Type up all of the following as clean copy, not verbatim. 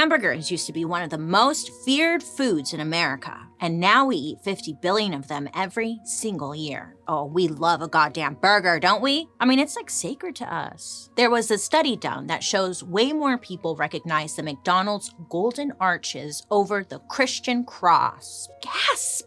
Hamburgers used to be one of the most feared foods in America, and now we eat 50 billion of them every single year. Oh, we love a goddamn burger, don't we? I mean, it's like sacred to us. There was a study done that shows way more people recognize the McDonald's golden arches over the Christian cross. Gasp!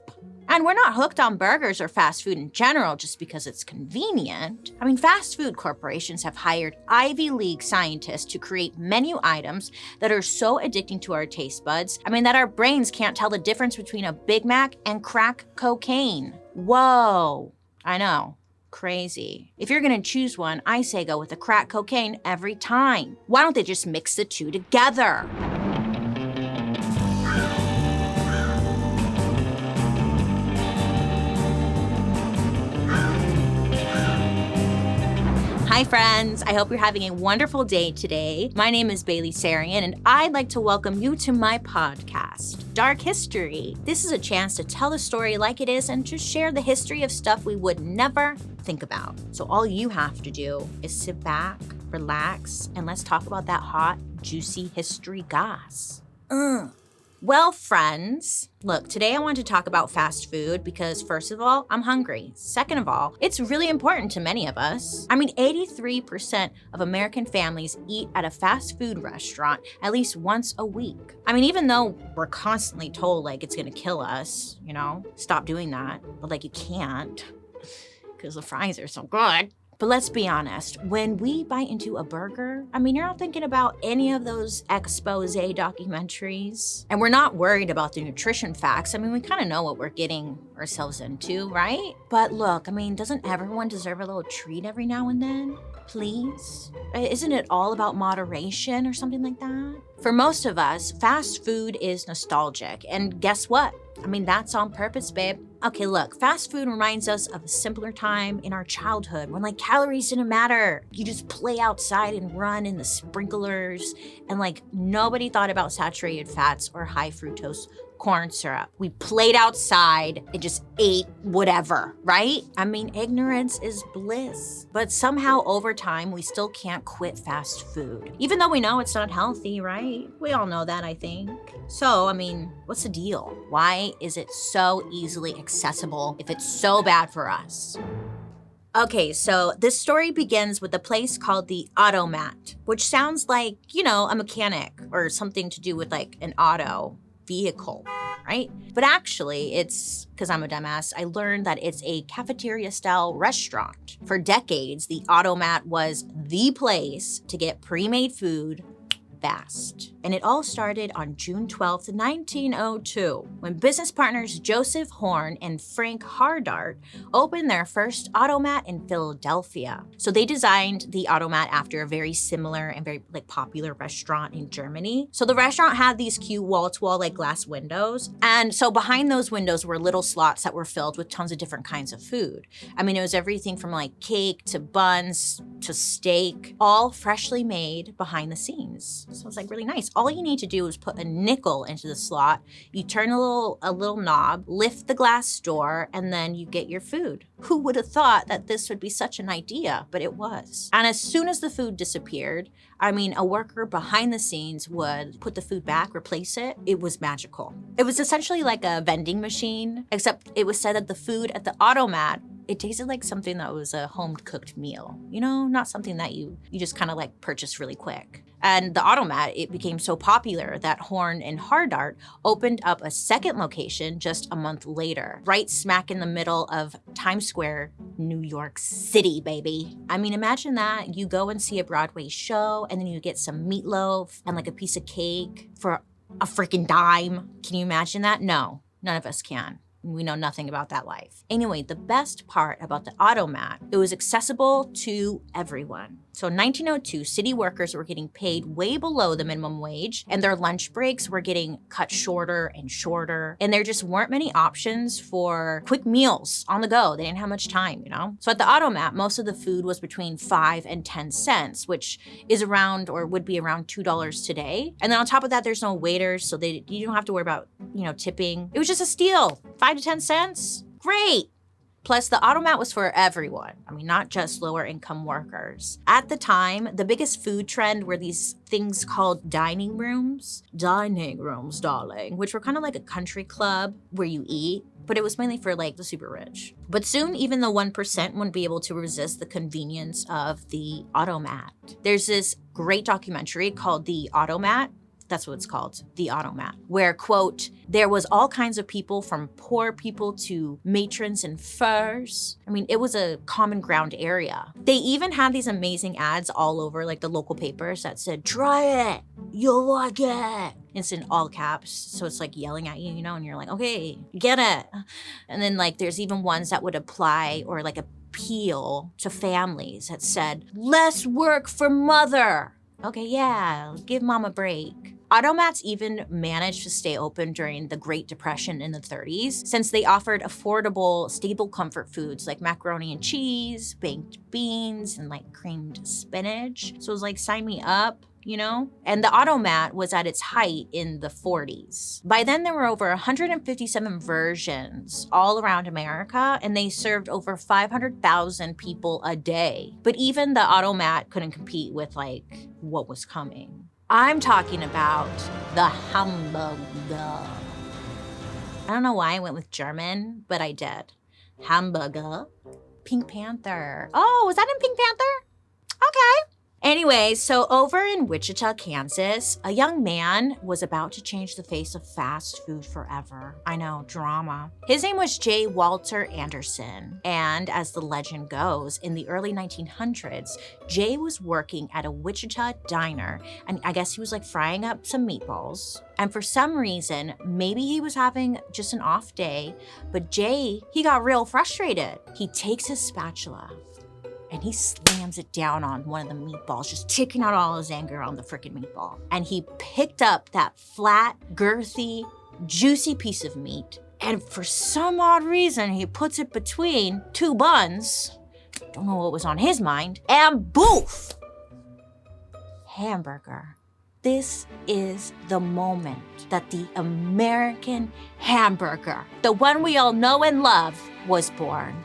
And we're not hooked on burgers or fast food in general just because it's convenient. I mean, fast food corporations have hired Ivy League scientists to create menu items that are so addicting to our taste buds, that our brains can't tell the difference between a Big Mac and crack cocaine. Whoa, I know. Crazy. If you're gonna choose one, I say go with the crack cocaine every time. Why don't they just mix the two together? Hi friends, I hope you're having a wonderful day today. My name is Bailey Sarian and I'd like to welcome you to my podcast, Dark History. This is a chance to tell the story like it is and to share the history of stuff we would never think about. So all you have to do is sit back, relax, and let's talk about that hot, juicy history goss. Well, friends, look, today I want to talk about fast food because first of all, I'm hungry. Second of all, it's really important to many of us. 83% of American families eat at a fast food restaurant at least once a week. Even though we're constantly told it's gonna kill us, stop doing that, but you can't because the fries are so good. But let's be honest, when we bite into a burger, you're not thinking about any of those expose documentaries. And we're not worried about the nutrition facts. We kind of know what we're getting ourselves into, right? But look, doesn't everyone deserve a little treat every now and then? Please? Isn't it all about moderation or something like that? For most of us, fast food is nostalgic. And guess what? That's on purpose, babe. Okay, look, fast food reminds us of a simpler time in our childhood when calories didn't matter. You just play outside and run in the sprinklers and nobody thought about saturated fats or high fructose corn syrup. We played outside and just ate whatever, right? Ignorance is bliss. But somehow over time, we still can't quit fast food. Even though we know it's not healthy, right? We all know that, I think. So, what's the deal? Why is it so easily accessible if it's so bad for us? Okay, so this story begins with a place called the Automat, which sounds like, a mechanic or something to do with an auto vehicle, right? But actually, it's because I'm a dumbass, I learned that it's a cafeteria-style restaurant. For decades, the Automat was the place to get pre-made food fast. And it all started on June 12th, 1902, when business partners Joseph Horn and Frank Hardart opened their first Automat in Philadelphia. So they designed the Automat after a very similar and very popular restaurant in Germany. So the restaurant had these cute wall-to-wall glass windows. And so behind those windows were little slots that were filled with tons of different kinds of food. It was everything from cake to buns to steak, all freshly made behind the scenes. So it's really nice. All you need to do is put a nickel into the slot, you turn a little knob, lift the glass door, and then you get your food. Who would have thought that this would be such an idea? But it was. And as soon as the food disappeared, a worker behind the scenes would put the food back, replace it. It was magical. It was essentially like a vending machine, except it was said that the food at the Automat, it tasted like something that was a home-cooked meal. Not something that you just kind of purchase really quick. And the Automat, it became so popular that Horn and Hardart opened up a second location just a month later, right smack in the middle of Times Square, New York City, baby. Imagine that. You go and see a Broadway show and then you get some meatloaf and a piece of cake for a freaking dime. Can you imagine that? No, none of us can. We know nothing about that life. Anyway, the best part about the Automat, it was accessible to everyone. So in 1902, city workers were getting paid way below the minimum wage, and their lunch breaks were getting cut shorter and shorter. And there just weren't many options for quick meals on the go. They didn't have much time, So at the Automat, most of the food was between 5 and 10 cents, which is around or would be around $2 today. And then on top of that, there's no waiters, so you don't have to worry about, tipping. It was just a steal. 5 to 10 cents? Great. Plus, the automat was for everyone. I mean, not just lower income workers. At the time, the biggest food trend were these things called dining rooms. Dining rooms, darling, which were kind of like a country club where you eat, but it was mainly for like the super rich. But soon, even the 1% wouldn't be able to resist the convenience of the automat. There's this great documentary called The Automat. That's what it's called, The Automat, where, quote, there was all kinds of people from poor people to matrons in furs. I mean, it was a common ground area. They even had these amazing ads all over like the local papers that said, try it, you'll like it. It's in all caps, so it's like yelling at you, you know, and you're like, okay, get it. And then like there's even ones that would apply or like appeal to families that said, less work for mother. Okay, yeah, give mom a break. Automats even managed to stay open during the Great Depression in the 30s, since they offered affordable, stable comfort foods like macaroni and cheese, baked beans, and like creamed spinach. So it was like, sign me up, you know? And the automat was at its height in the 40s. By then, there were over 157 versions all around America, and they served over 500,000 people a day. But even the automat couldn't compete with like what was coming. I'm talking about the HAMBURGER. I don't know why I went with German, but I did. HAMBURGER. Pink Panther. Oh, was that in Pink Panther? Okay. Anyway, so over in Wichita, Kansas, a young man was about to change the face of fast food forever. I know, drama. His name was J. Walter Anderson, and as the legend goes, in the early 1900s, Jay was working at a Wichita diner, and I guess he was like frying up some meatballs. And for some reason, maybe he was having just an off day, but Jay, he got real frustrated. He takes his spatula and he slams it down on one of the meatballs, just taking out all his anger on the frickin' meatball. And he picked up that flat, girthy, juicy piece of meat, and for some odd reason, he puts it between two buns, don't know what was on his mind, and boof! Hamburger. This is the moment that the American hamburger, the one we all know and love, was born.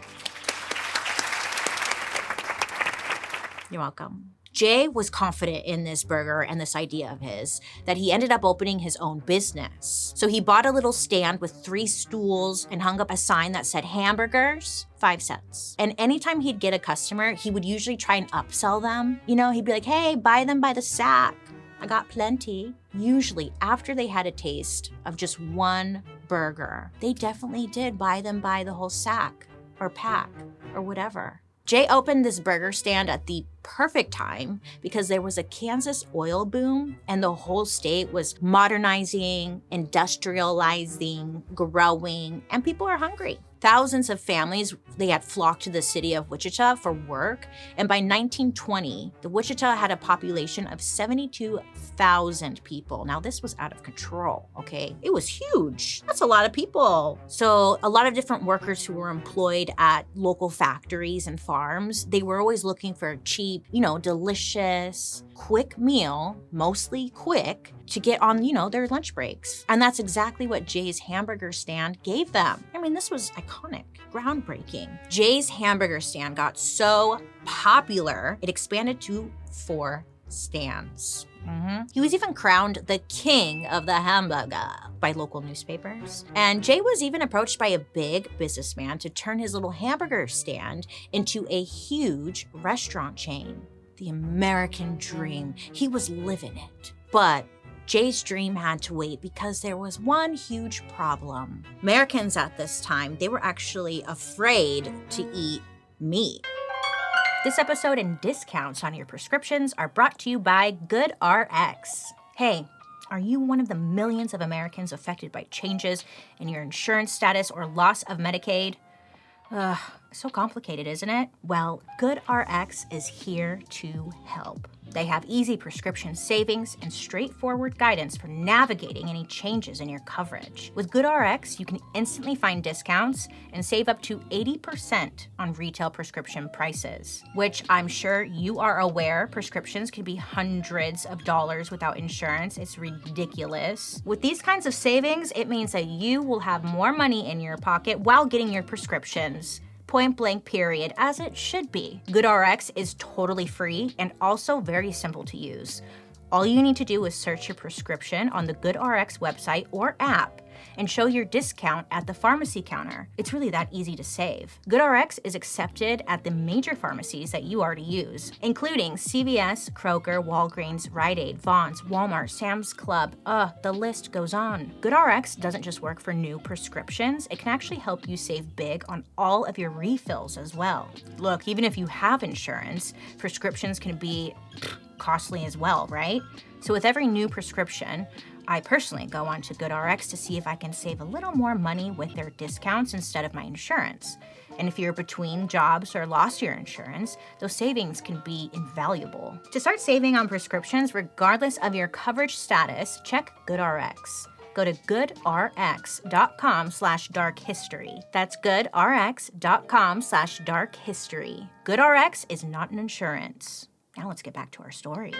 You're welcome. Jay was confident in this burger and this idea of his that he ended up opening his own business. So he bought a little stand with 3 stools and hung up a sign that said hamburgers, 5 cents. And anytime he'd get a customer, he would usually try and upsell them. You know, he'd be like, hey, buy them by the sack. I got plenty. Usually after they had a taste of just one burger, they definitely did buy them by the whole sack or pack or whatever. Jay opened this burger stand at the perfect time because there was a Kansas oil boom and the whole state was modernizing, industrializing, growing, and people are hungry. Thousands of families, they had flocked to the city of Wichita for work, and by 1920, the Wichita had a population of 72,000 people. Now, this was out of control, okay? It was huge. That's a lot of people. So a lot of different workers who were employed at local factories and farms, they were always looking for a cheap, you know, delicious, quick meal, mostly quick, to get on, you know, their lunch breaks. And that's exactly what Jay's hamburger stand gave them. I mean, this was iconic, groundbreaking. Jay's hamburger stand got so popular, it expanded to 4 stands. He was even crowned the king of the hamburger by local newspapers. And Jay was even approached by a big businessman to turn his little hamburger stand into a huge restaurant chain. The American dream. He was living it. But Jay's dream had to wait because there was one huge problem. Americans at this time, they were actually afraid to eat meat. This episode and discounts on your prescriptions are brought to you by GoodRx. Hey, are you one of the millions of Americans affected by changes in your insurance status or loss of Medicaid? So complicated, isn't it? Well, GoodRx is here to help. They have easy prescription savings and straightforward guidance for navigating any changes in your coverage. With GoodRx, you can instantly find discounts and save up to 80% on retail prescription prices, which I'm sure you are aware prescriptions can be hundreds of dollars without insurance. It's ridiculous. With these kinds of savings, it means that you will have more money in your pocket while getting your prescriptions. point blank period, as it should be. GoodRx is totally free and also very simple to use. All you need to do is search your prescription on the GoodRx website or app and show your discount at the pharmacy counter. It's really that easy to save. GoodRx is accepted at the major pharmacies that you already use, including CVS, Kroger, Walgreens, Rite Aid, Vons, Walmart, Sam's Club. The list goes on. GoodRx doesn't just work for new prescriptions, it can actually help you save big on all of your refills as well. Look, even if you have insurance, prescriptions can be costly as well, right? So with every new prescription, I personally go on to GoodRx to see if I can save a little more money with their discounts instead of my insurance. And if you're between jobs or lost your insurance, those savings can be invaluable. To start saving on prescriptions, regardless of your coverage status, check GoodRx. Go to goodrx.com/darkhistory. That's goodrx.com/darkhistory. GoodRx is not an insurance. Now let's get back to our story.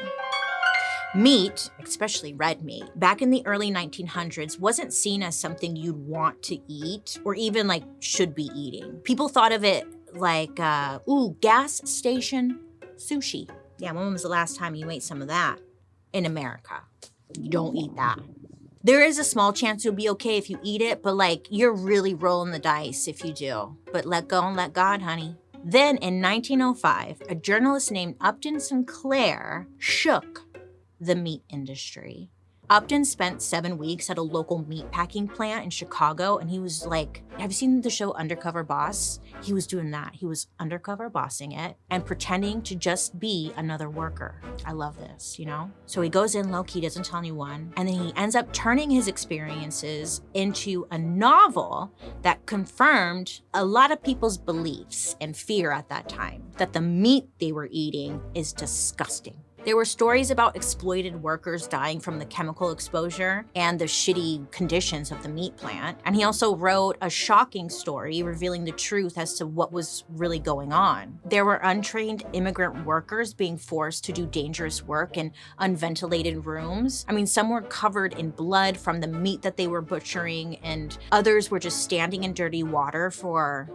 Meat, especially red meat, back in the early 1900s wasn't seen as something you'd want to eat or even like should be eating. People thought of it like, gas station sushi. Yeah, when was the last time you ate some of that? In America. You don't eat that. There is a small chance you'll be okay if you eat it, but like you're really rolling the dice if you do. But let go and let God, honey. Then in 1905, a journalist named Upton Sinclair shook the meat industry. Upton spent 7 weeks at a local meat packing plant in Chicago, and he was like, have you seen the show Undercover Boss? He was doing that. He was undercover bossing it and pretending to just be another worker. I love this, you know? So he goes in low-key, doesn't tell anyone, and then he ends up turning his experiences into a novel that confirmed a lot of people's beliefs and fear at that time, that the meat they were eating is disgusting. There were stories about exploited workers dying from the chemical exposure and the shitty conditions of the meat plant. And he also wrote a shocking story revealing the truth as to what was really going on. There were untrained immigrant workers being forced to do dangerous work in unventilated rooms. I mean, some were covered in blood from the meat that they were butchering, and others were just standing in dirty water for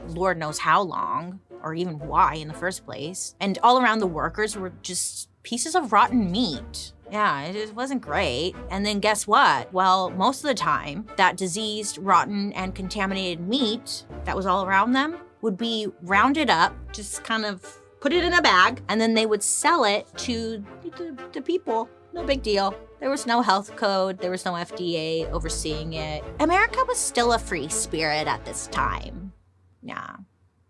Lord knows how long, or even why in the first place. And all around the workers were just pieces of rotten meat. Yeah, it wasn't great. And then guess what? Well, most of the time, that diseased, rotten, and contaminated meat that was all around them would be rounded up, just kind of put it in a bag, and then they would sell it to the people. No big deal. There was no health code. There was no FDA overseeing it. America was still a free spirit at this time. Yeah.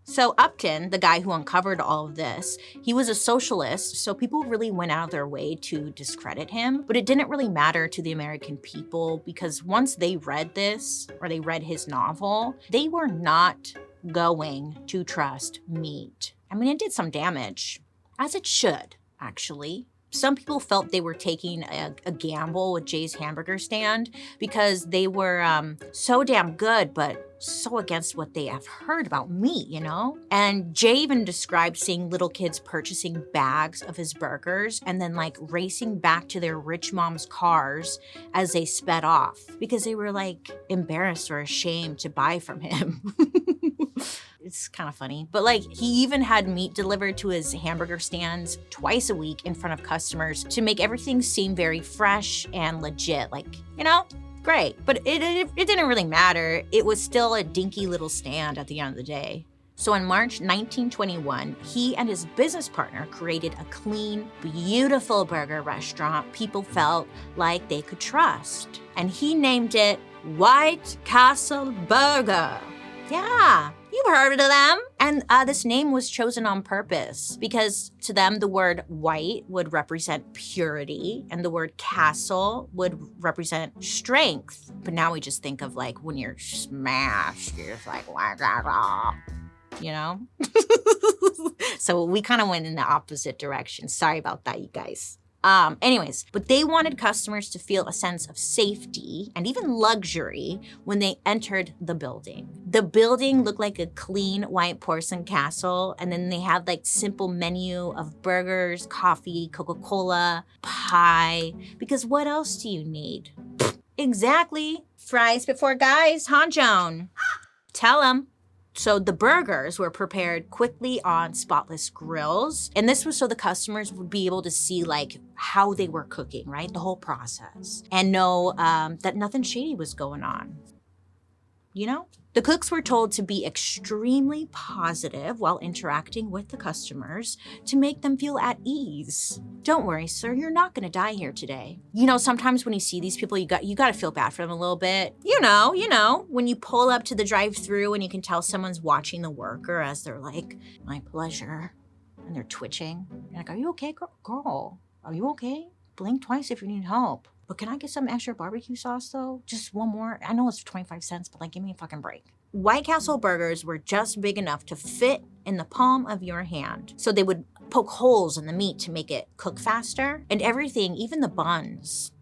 So Upton, the guy who uncovered all of this, he was a socialist, so people really went out of their way to discredit him. But it didn't really matter to the American people because once they read this, or they read his novel, they were not going to trust meat. I mean, it did some damage, as it should, actually. Some people felt they were taking a gamble with Jay's hamburger stand because they were so damn good, but so against what they have heard about meat, you know? And Jay even described seeing little kids purchasing bags of his burgers and then like racing back to their rich mom's cars as they sped off because they were like embarrassed or ashamed to buy from him. It's kind of funny, but like he even had meat delivered to his hamburger stands twice a week in front of customers to make everything seem very fresh and legit. Like, you know, great. But it didn't really matter. It was still a dinky little stand at the end of the day. So in March 1921, he and his business partner created a clean, beautiful burger restaurant people felt like they could trust. And he named it White Castle Burger. Yeah, you've heard of them. And this name was chosen on purpose because to them, the word white would represent purity and the word castle would represent strength. But now we just think of like when you're smashed, you're just like, you know? So we kind of went in the opposite direction. Sorry about that, you guys. Anyways, but they wanted customers to feel a sense of safety and even luxury when they entered the building. The building looked like a clean white porcelain castle, and then they had like simple menu of burgers, coffee, Coca-Cola, pie, because what else do you need? Exactly. Fries before guys, huh, Joan? Tell them. So the burgers were prepared quickly on spotless grills. And this was so the customers would be able to see like how they were cooking, right? The whole process, and know that nothing shady was going on. You know? The cooks were told to be extremely positive while interacting with the customers to make them feel at ease. Don't worry, sir, you're not gonna die here today. You know, sometimes when you see these people, you gotta feel bad for them a little bit. You know, when you pull up to the drive-thru and you can tell someone's watching the worker as they're like, my pleasure, and they're twitching. You're like, are you okay, girl? Are you okay? Blink twice if you need help. But can I get some extra barbecue sauce though? Just one more. I know it's 25 cents, but like, give me a fucking break. White Castle burgers were just big enough to fit in the palm of your hand. So they would poke holes in the meat to make it cook faster. And everything, even the buns,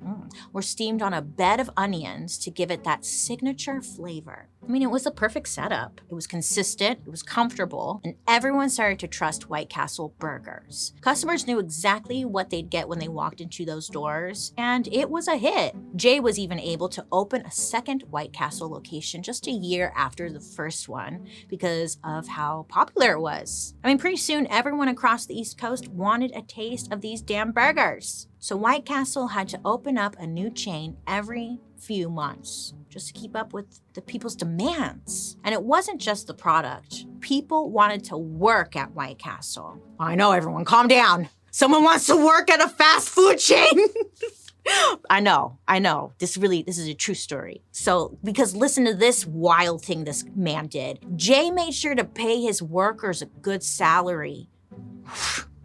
were steamed on a bed of onions to give it that signature flavor. I mean, it was the perfect setup. It was consistent, it was comfortable, and everyone started to trust White Castle burgers. Customers knew exactly what they'd get when they walked into those doors, and it was a hit. Jay was even able to open a second White Castle location just a year after the first one because of how popular it was. I mean, pretty soon everyone across the East Coast wanted a taste of these damn burgers. So White Castle had to open up a new chain every few months just to keep up with the people's demands. And it wasn't just the product. People wanted to work at White Castle. I know, everyone, calm down. Someone wants to work at a fast food chain. I know. This is a true story. So, because listen to this wild thing this man did. Jay made sure to pay his workers a good salary.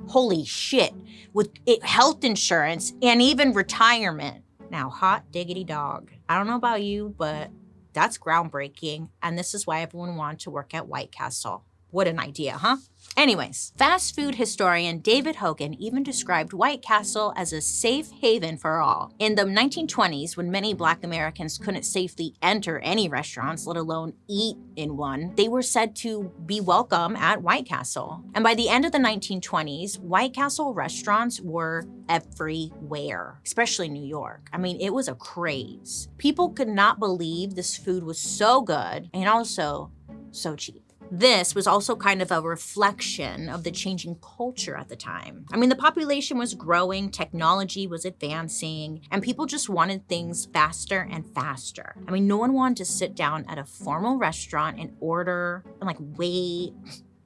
Holy shit, with health insurance and even retirement. Now, hot diggity dog. I don't know about you, but that's groundbreaking. And this is why everyone wanted to work at White Castle. What an idea, huh? Anyways, fast food historian David Hogan even described White Castle as a safe haven for all. In the 1920s, when many Black Americans couldn't safely enter any restaurants, let alone eat in one, they were said to be welcome at White Castle. And by the end of the 1920s, White Castle restaurants were everywhere, especially New York. I mean, it was a craze. People could not believe this food was so good and also so cheap. This was also kind of a reflection of the changing culture at the time. I mean, the population was growing, technology was advancing, and people just wanted things faster and faster. I mean, no one wanted to sit down at a formal restaurant and order and like wait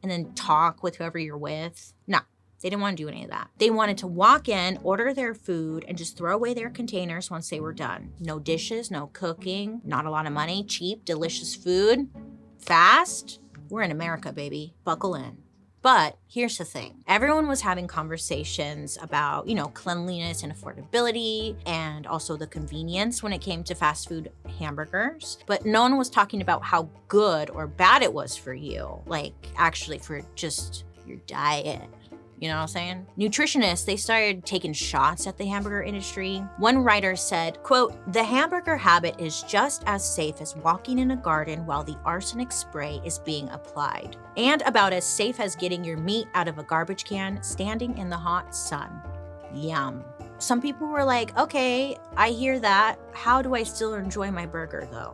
and then talk with whoever you're with. No. They didn't want to do any of that. They wanted to walk in, order their food, and just throw away their containers once they were done. No dishes, no cooking, not a lot of money, cheap, delicious food, fast. We're in America, baby. Buckle in. But here's the thing. Everyone was having conversations about, cleanliness and affordability and also the convenience when it came to fast food hamburgers. But no one was talking about how good or bad it was for you. Like, actually for just your diet. You know what I'm saying? Nutritionists, they started taking shots at the hamburger industry. One writer said, quote, "The hamburger habit is just as safe as walking in a garden while the arsenic spray is being applied, and about as safe as getting your meat out of a garbage can standing in the hot sun." Yum. Some people were like, okay, I hear that. How do I still enjoy my burger though?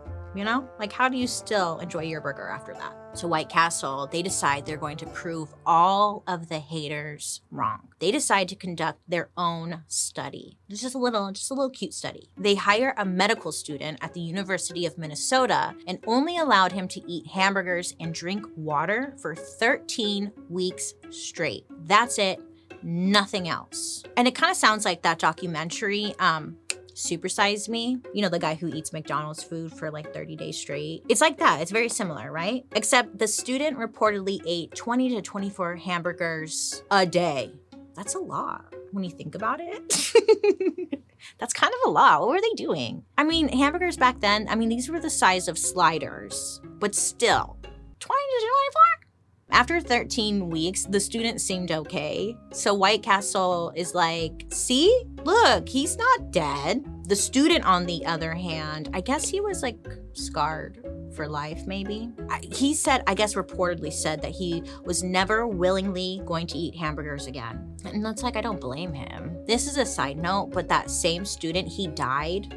Like, how do you still enjoy your burger after that? So White Castle, they decide they're going to prove all of the haters wrong. They decide to conduct their own study. It's just a little cute study. They hire a medical student at the University of Minnesota and only allowed him to eat hamburgers and drink water for 13 weeks straight. That's it, nothing else. And it kind of sounds like that documentary, Super Size Me, the guy who eats McDonald's food for like 30 days straight. It's like that. It's very similar, right? Except the student reportedly ate 20 to 24 hamburgers a day. That's a lot when you think about it. That's kind of a lot. What were they doing? I mean, hamburgers back then, these were the size of sliders, but still, 20 to 24? After 13 weeks, the student seemed okay. So White Castle is like, see, look, he's not dead. The student, on the other hand, I guess he was like scarred for life, maybe. He said, reportedly said that he was never willingly going to eat hamburgers again. And that's like, I don't blame him. This is a side note, but that same student, he died.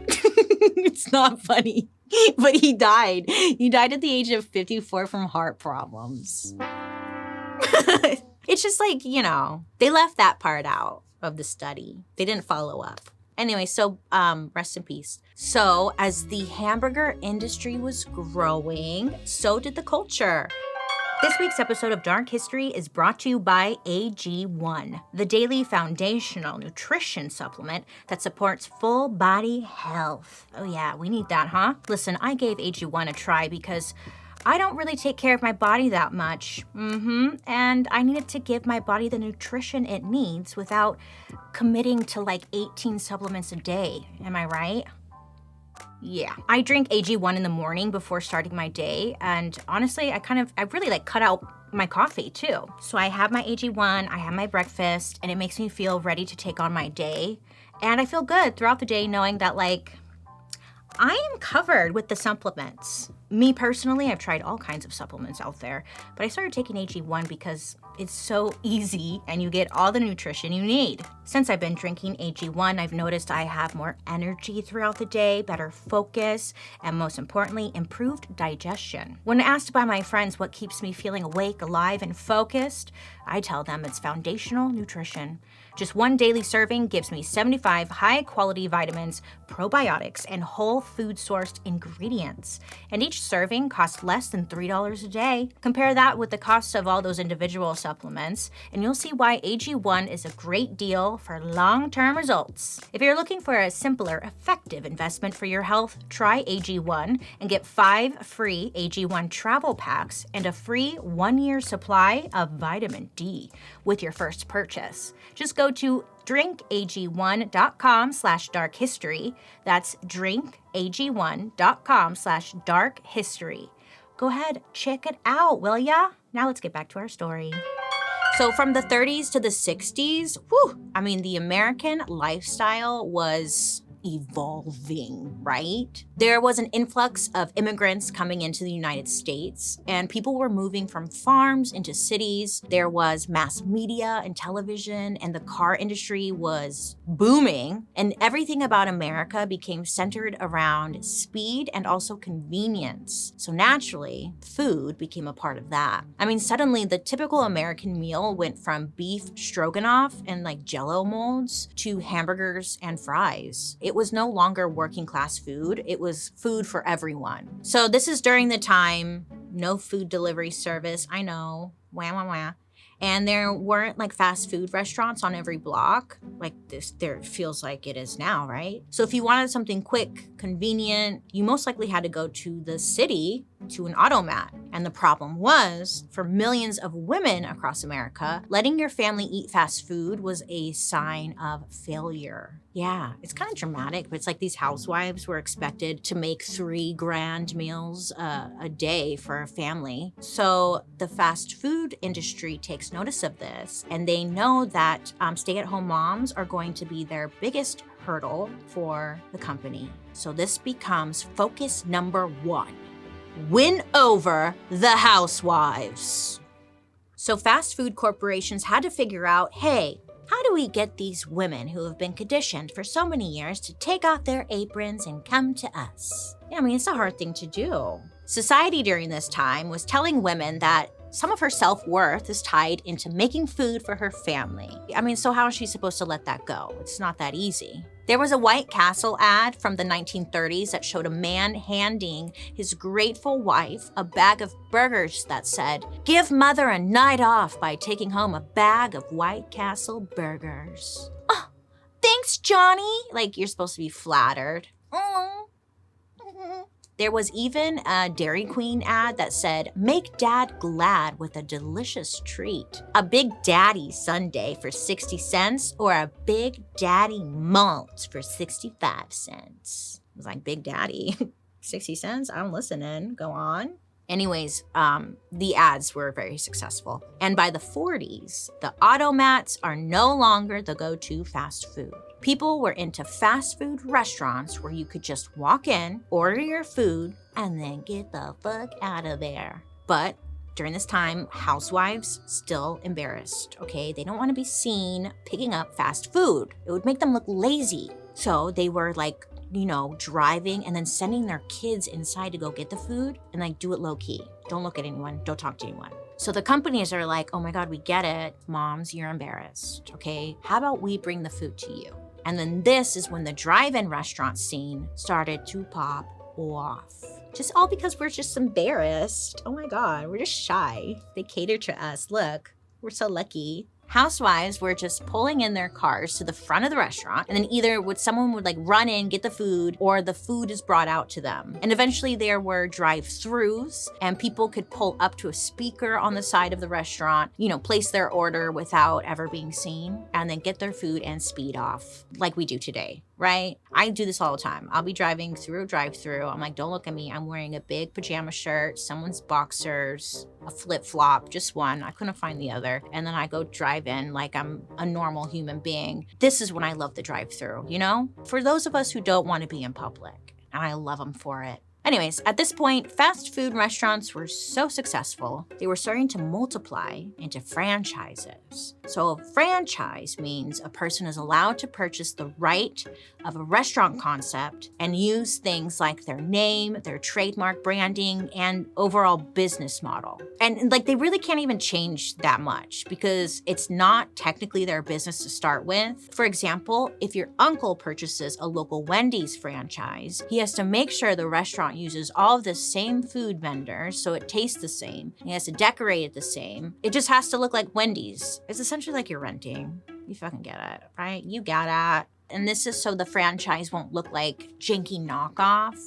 It's not funny. But he died. He died at the age of 54 from heart problems. It's just like, you know, they left that part out of the study. They didn't follow up. Anyway, so rest in peace. So as the hamburger industry was growing, so did the culture. This week's episode of Dark History is brought to you by AG1, the daily foundational nutrition supplement that supports full body health. Oh yeah, we need that, huh? Listen, I gave AG1 a try because I don't really take care of my body that much. And I needed to give my body the nutrition it needs without committing to like 18 supplements a day. Am I right? Yeah. I drink AG1 in the morning before starting my day. And honestly, I really like cut out my coffee too. So I have my AG1, I have my breakfast, and it makes me feel ready to take on my day. And I feel good throughout the day knowing that like, I am covered with the supplements. Me personally, I've tried all kinds of supplements out there, but I started taking AG1 because it's so easy and you get all the nutrition you need. Since I've been drinking AG1, I've noticed I have more energy throughout the day, better focus, and most importantly, improved digestion. When asked by my friends what keeps me feeling awake, alive, and focused, I tell them it's foundational nutrition. Just one daily serving gives me 75 high-quality vitamins, probiotics, and whole food-sourced ingredients. And each serving costs less than $3 a day. Compare that with the cost of all those individual supplements, and you'll see why AG1 is a great deal for long-term results. If you're looking for a simpler, effective investment for your health, try AG1 and get 5 free AG1 travel packs and a free 1-year supply of vitamin D with your first purchase. Just go to drinkag1.com/darkhistory. That's drinkag1.com/darkhistory. Go ahead, check it out, will ya? Now let's get back to our story. So from the 30s to the 60s, the American lifestyle was evolving, right? There was an influx of immigrants coming into the United States, and people were moving from farms into cities. There was mass media and television, and the car industry was booming, and everything about America became centered around speed and also convenience. So naturally, food became a part of that. Suddenly the typical American meal went from beef stroganoff and like Jell-O molds to hamburgers and fries. It was no longer working class food, it was food for everyone. So this is during the time, no food delivery service, I know, wah, wah, wah. And there weren't like fast food restaurants on every block like this there feels like it is now, right? So if you wanted something quick, convenient, you most likely had to go to the city to an automat. And the problem was, for millions of women across America, letting your family eat fast food was a sign of failure. Yeah, it's kind of dramatic, but it's like these housewives were expected to make 3 grand meals a day for a family. So the fast food industry takes notice of this, and they know that stay-at-home moms are going to be their biggest hurdle for the company. So this becomes focus number 1. Win over the housewives. So fast food corporations had to figure out, hey, how do we get these women who have been conditioned for so many years to take off their aprons and come to us? It's a hard thing to do. Society during this time was telling women that some of her self-worth is tied into making food for her family. So how is she supposed to let that go? It's not that easy. There was a White Castle ad from the 1930s that showed a man handing his grateful wife a bag of burgers that said, "Give mother a night off by taking home a bag of White Castle burgers." Oh, thanks, Johnny. Like, you're supposed to be flattered. There was even a Dairy Queen ad that said, "Make Dad glad with a delicious treat. A Big Daddy sundae for 60 cents or a Big Daddy malt for 65 cents. I was like, Big Daddy, 60 cents? I'm listening. Go on. Anyways, the ads were very successful. And by the 40s, the automats are no longer the go-to fast food. People were into fast food restaurants where you could just walk in, order your food, and then get the fuck out of there. But during this time, housewives still embarrassed, okay? They don't want to be seen picking up fast food. It would make them look lazy. So they were like driving and then sending their kids inside to go get the food and like do it low key. Don't look at anyone, don't talk to anyone. So the companies are like, oh my God, we get it. Moms, you're embarrassed, okay? How about we bring the food to you? And then this is when the drive-in restaurant scene started to pop off. Just all because we're just embarrassed. Oh my God, we're just shy. They cater to us. Look, we're so lucky. Housewives were just pulling in their cars to the front of the restaurant, and then either someone would like run in, get the food, or the food is brought out to them. And eventually there were drive-throughs, and people could pull up to a speaker on the side of the restaurant, place their order without ever being seen, and then get their food and speed off like we do today, right? I do this all the time. I'll be driving through a drive-through. I'm like, don't look at me. I'm wearing a big pajama shirt, someone's boxers, a flip-flop, just one. I couldn't find the other. And then I go drive in like I'm a normal human being. This is when I love the drive-through, For those of us who don't want to be in public, and I love them for it. Anyways, at this point, fast food restaurants were so successful, they were starting to multiply into franchises. So a franchise means a person is allowed to purchase the right of a restaurant concept and use things like their name, their trademark branding, and overall business model. And they really can't even change that much because it's not technically their business to start with. For example, if your uncle purchases a local Wendy's franchise, he has to make sure the restaurant uses all of the same food vendors so it tastes the same. He has to decorate it the same. It just has to look like Wendy's. It's essentially like you're renting. You fucking get it, right? You got it. And this is so the franchise won't look like janky knockoff,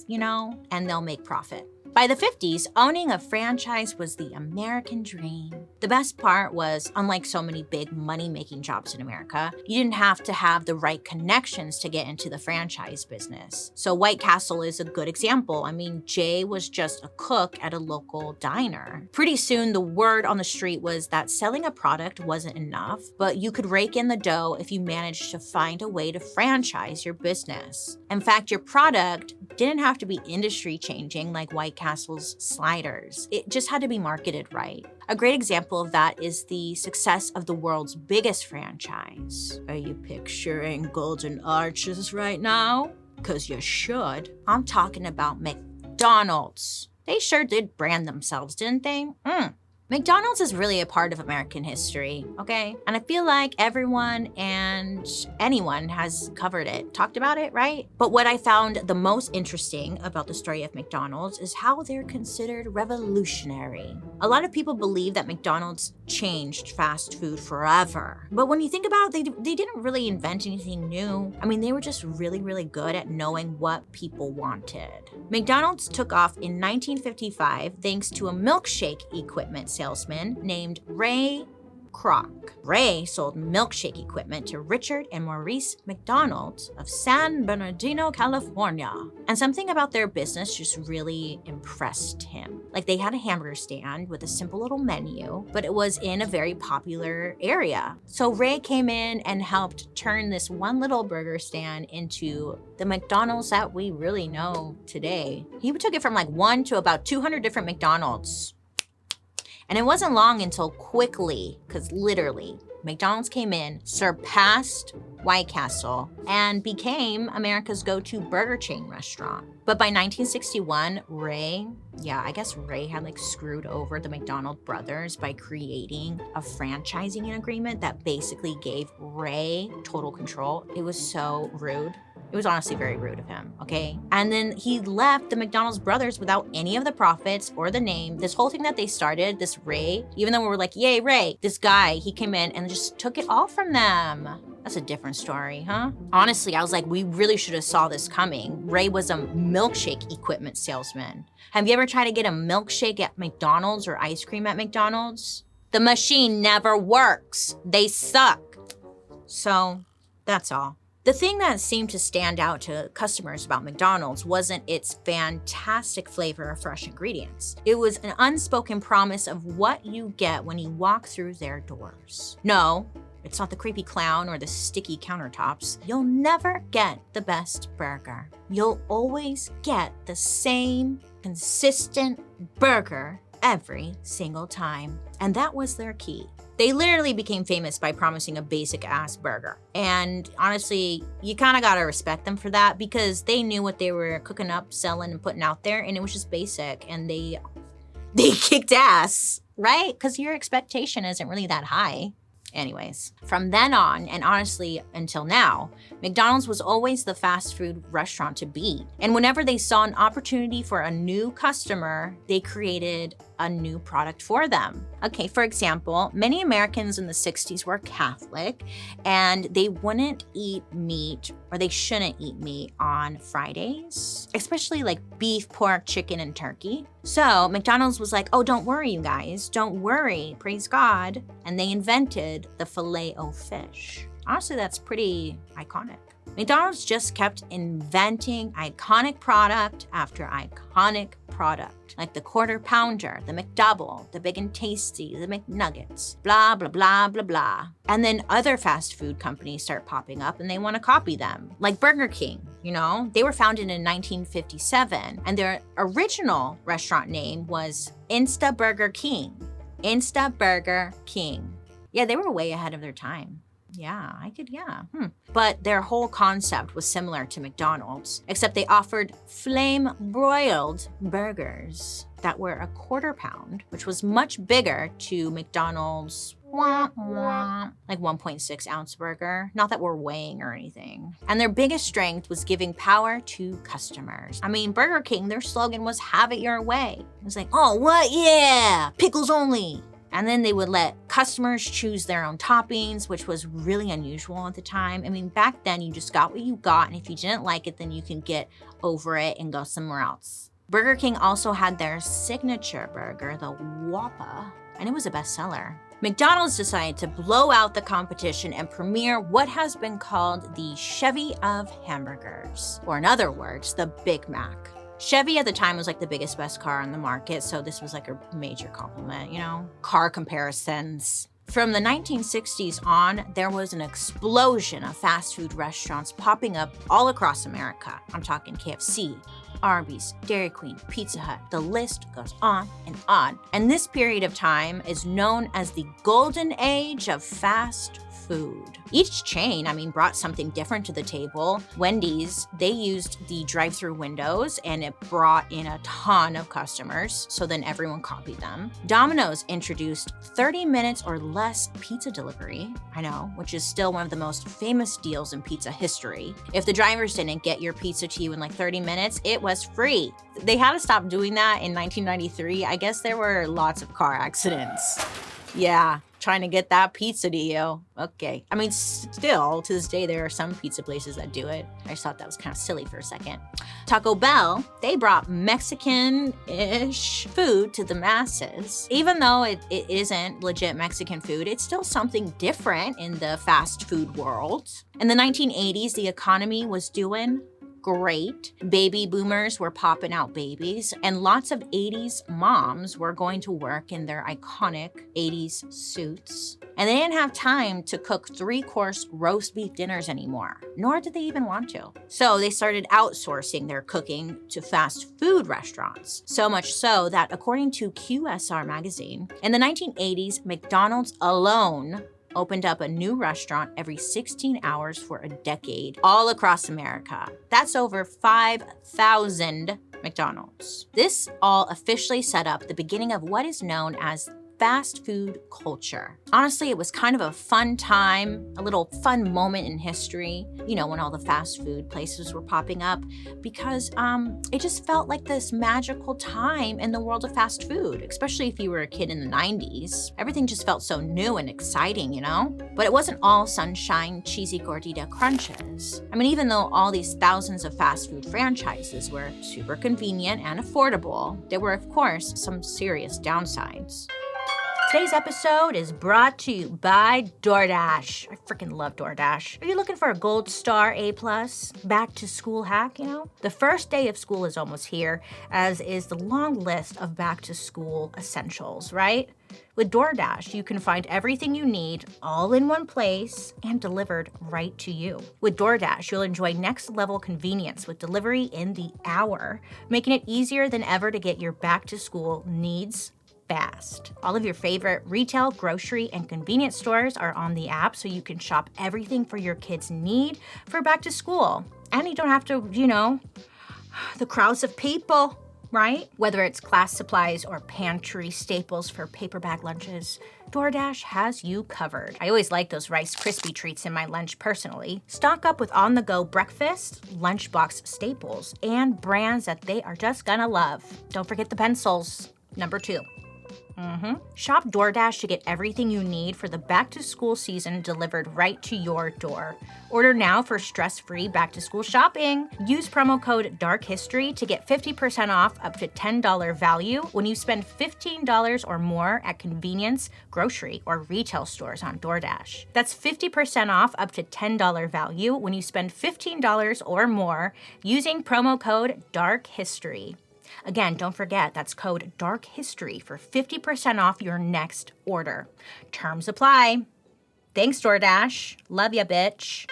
and they'll make profit. By the 50s, owning a franchise was the American dream. The best part was, unlike so many big money-making jobs in America, you didn't have to have the right connections to get into the franchise business. So White Castle is a good example. I mean, Jay was just a cook at a local diner. Pretty soon, the word on the street was that selling a product wasn't enough, but you could rake in the dough if you managed to find a way to franchise your business. In fact, your product didn't have to be industry-changing like White Castle's sliders. It just had to be marketed right. A great example of that is the success of the world's biggest franchise. Are you picturing golden arches right now? Because you should. I'm talking about McDonald's. They sure did brand themselves, didn't they? McDonald's is really a part of American history, okay? And I feel like everyone and anyone has covered it, talked about it, right? But what I found the most interesting about the story of McDonald's is how they're considered revolutionary. A lot of people believe that McDonald's changed fast food forever. But when you think about it, they didn't really invent anything new. I mean, they were just really, really good at knowing what people wanted. McDonald's took off in 1955 thanks to a milkshake equipment salesman named Ray Kroc. Ray sold milkshake equipment to Richard and Maurice McDonald of San Bernardino, California. And something about their business just really impressed him. Like, they had a hamburger stand with a simple little menu, but it was in a very popular area. So Ray came in and helped turn this one little burger stand into the McDonald's that we really know today. He took it from like 1 to about 200 different McDonald's. And it wasn't long until quickly, because literally, McDonald's came in, surpassed White Castle, and became America's go-to burger chain restaurant. But by 1961, Ray had like screwed over the McDonald brothers by creating a franchising agreement that basically gave Ray total control. It was so rude. It was honestly very rude of him, okay? And then he left the McDonald's brothers without any of the profits or the name. This whole thing that they started, this Ray, even though we were like, yay, Ray, this guy, he came in and just took it all from them. That's a different story, huh? Honestly, I was like, we really should have saw this coming. Ray was a milkshake equipment salesman. Have you ever tried to get a milkshake at McDonald's or ice cream at McDonald's? The machine never works. They suck. So that's all. The thing that seemed to stand out to customers about McDonald's wasn't its fantastic flavor of fresh ingredients. It was an unspoken promise of what you get when you walk through their doors. No, it's not the creepy clown or the sticky countertops. You'll never get the best burger. You'll always get the same consistent burger every single time. And that was their key. They literally became famous by promising a basic ass burger. And honestly, you kind of got to respect them for that because they knew what they were cooking up, selling, and putting out there, and it was just basic, and they kicked ass, right? Because your expectation isn't really that high. Anyways, from then on, and honestly until now, McDonald's was always the fast food restaurant to beat. And whenever they saw an opportunity for a new customer, they created a new product for them. Okay, for example, many Americans in the 60s were Catholic and they wouldn't eat meat, or they shouldn't eat meat on Fridays, especially like beef, pork, chicken, and turkey. So McDonald's was like, oh, don't worry, you guys, don't worry, praise God. And they invented the Filet-O-Fish. Honestly, that's pretty iconic. McDonald's just kept inventing iconic product after iconic product, like the Quarter Pounder, the McDouble, the Big and Tasty, the McNuggets, blah, blah, blah, blah, blah. And then other fast food companies start popping up and they want to copy them, like Burger King. You know, they were founded in 1957 and their original restaurant name was Insta Burger King. Insta Burger King. Yeah, they were way ahead of their time. Yeah. But their whole concept was similar to McDonald's, except they offered flame-broiled burgers that were a quarter pound, which was much bigger to McDonald's like 1.6 ounce burger. Not that we're weighing or anything. And their biggest strength was giving power to customers. I mean, Burger King, their slogan was have it your way. It was like, oh, what? Yeah, pickles only. And then they would let customers choose their own toppings, which was really unusual at the time. I mean, back then you just got what you got, and if you didn't like it, then you can get over it and go somewhere else. Burger King also had their signature burger, the Whopper, and it was a bestseller. McDonald's decided to blow out the competition and premiere what has been called the Chevy of hamburgers, or in other words, the Big Mac. Chevy at the time was like the biggest, best car on the market, so this was like a major compliment, you know? Car comparisons. From the 1960s on, there was an explosion of fast food restaurants popping up all across America. I'm talking KFC, Arby's, Dairy Queen, Pizza Hut. The list goes on and on. And this period of time is known as the golden age of fast food. Each chain, brought something different to the table. Wendy's, they used the drive-through windows and it brought in a ton of customers, so then everyone copied them. Domino's introduced 30 minutes or less pizza delivery, I know, which is still one of the most famous deals in pizza history. If the drivers didn't get your pizza to you in like 30 minutes, it was free. They had to stop doing that in 1993. I guess there were lots of car accidents. Yeah, trying to get that pizza to you. Okay. Still, to this day, there are some pizza places that do it. I just thought that was kind of silly for a second. Taco Bell, they brought Mexican-ish food to the masses. Even though it isn't legit Mexican food, it's still something different in the fast food world. In the 1980s, the economy was doing great. Baby boomers were popping out babies, and lots of 80s moms were going to work in their iconic 80s suits. And they didn't have time to cook 3-course roast beef dinners anymore, nor did they even want to. So they started outsourcing their cooking to fast food restaurants. So much so that according to QSR magazine, in the 1980s, McDonald's alone opened up a new restaurant every 16 hours for a decade all across America. That's over 5,000 McDonald's. This all officially set up the beginning of what is known as fast food culture. Honestly, it was kind of a fun time, a little fun moment in history, when all the fast food places were popping up, because it just felt like this magical time in the world of fast food, especially if you were a kid in the 90s. Everything just felt so new and exciting, But it wasn't all sunshine, cheesy gordita crunches. Even though all these thousands of fast food franchises were super convenient and affordable, there were, of course, some serious downsides. Today's episode is brought to you by DoorDash. I freaking love DoorDash. Are you looking for a gold star A+, back to school hack, The first day of school is almost here, as is the long list of back to school essentials, right? With DoorDash, you can find everything you need all in one place and delivered right to you. With DoorDash, you'll enjoy next level convenience with delivery in the hour, making it easier than ever to get your back to school needs fast. All of your favorite retail, grocery, and convenience stores are on the app, so you can shop everything for your kids' need for back to school. And you don't have to, the crowds of people, right? Whether it's class supplies or pantry staples for paper bag lunches, DoorDash has you covered. I always like those Rice Krispie treats in my lunch personally. Stock up with on-the-go breakfast, lunchbox staples, and brands that they are just gonna love. Don't forget the pencils. Number 2. Shop DoorDash to get everything you need for the back-to-school season delivered right to your door. Order now for stress-free back-to-school shopping. Use promo code DARKHISTORY to get 50% off up to $10 value when you spend $15 or more at convenience, grocery, or retail stores on DoorDash. That's 50% off up to $10 value when you spend $15 or more using promo code DARKHISTORY. Again, don't forget, that's code DARKHISTORY for 50% off your next order. Terms apply. Thanks, DoorDash. Love ya, bitch.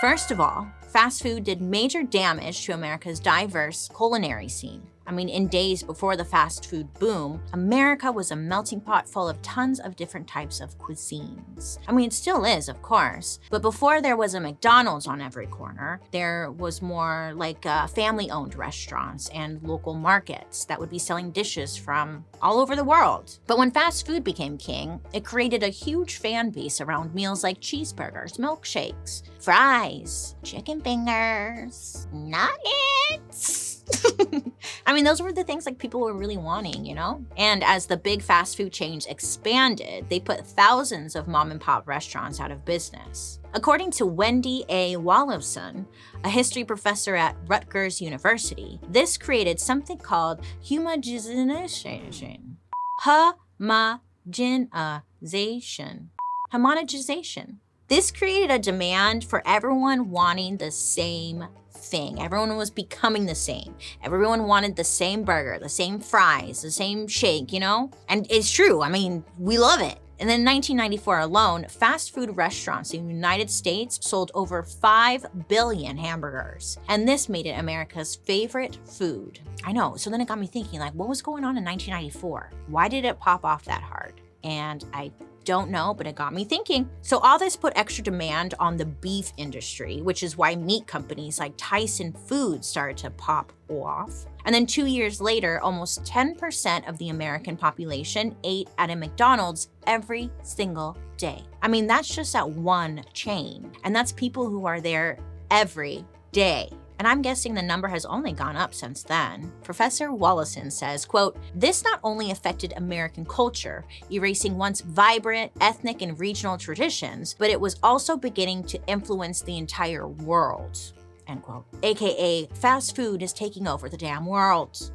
First of all, fast food did major damage to America's diverse culinary scene. In days before the fast food boom, America was a melting pot full of tons of different types of cuisines. It still is, of course, but before there was a McDonald's on every corner, there was more like family-owned restaurants and local markets that would be selling dishes from all over the world. But when fast food became king, it created a huge fan base around meals like cheeseburgers, milkshakes, fries, chicken fingers, nuggets. Those were the things like people were really wanting, And as the big fast food chains expanded, they put thousands of mom and pop restaurants out of business. According to Wendy A. Wallowson, a history professor at Rutgers University, this created something called homogenization. Homogenization. This created a demand for everyone wanting the same thing. Everyone was becoming the same. Everyone wanted the same burger, the same fries, the same shake, And it's true. We love it. And then in 1994 alone, fast food restaurants in the United States sold over 5 billion hamburgers. And this made it America's favorite food. I know. So then it got me thinking, what was going on in 1994? Why did it pop off that hard? And I don't know, but it got me thinking. So all this put extra demand on the beef industry, which is why meat companies like Tyson Foods started to pop off. And then 2 years later, almost 10% of the American population ate at a McDonald's every single day. That's just at one chain. And that's people who are there every day. And I'm guessing the number has only gone up since then. Professor Wallowson says, quote, "This not only affected American culture, erasing once vibrant ethnic and regional traditions, but it was also beginning to influence the entire world," end quote. AKA, fast food is taking over the damn world.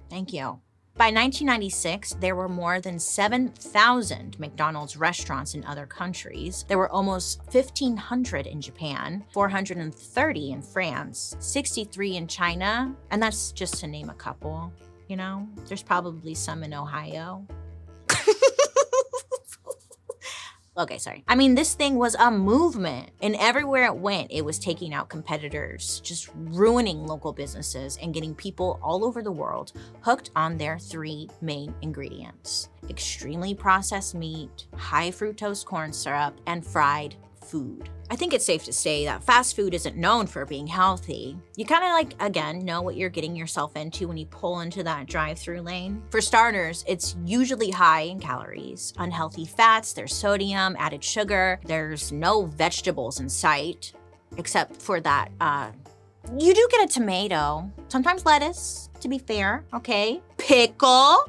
Thank you. By 1996, there were more than 7,000 McDonald's restaurants in other countries. There were almost 1,500 in Japan, 430 in France, 63 in China, and that's just to name a couple, There's probably some in Ohio. Okay, sorry. This thing was a movement, and everywhere it went, it was taking out competitors, just ruining local businesses and getting people all over the world hooked on their 3 main ingredients: extremely processed meat, high fructose corn syrup, and fried food. I think it's safe to say that fast food isn't known for being healthy. You kind of again, know what you're getting yourself into when you pull into that drive-through lane. For starters, it's usually high in calories, unhealthy fats, there's sodium, added sugar, there's no vegetables in sight, except for that, you do get a tomato, sometimes lettuce, to be fair, okay? Pickle.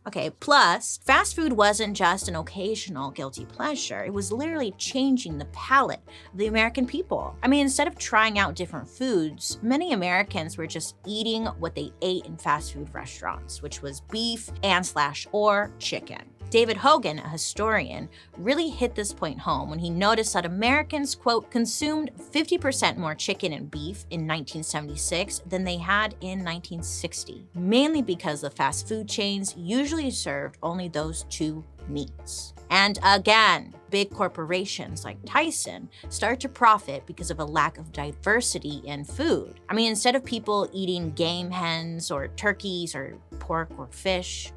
Okay, plus, fast food wasn't just an occasional guilty pleasure. It was literally changing the palate of the American people. Instead of trying out different foods, many Americans were just eating what they ate in fast food restaurants, which was beef and/or chicken. David Hogan, a historian, really hit this point home when he noticed that Americans, quote, consumed 50% more chicken and beef in 1976 than they had in 1960, mainly because the fast food chains usually served only those 2 meats. And again, big corporations like Tyson start to profit because of a lack of diversity in food. I mean, instead of people eating game hens or turkeys or pork or fish,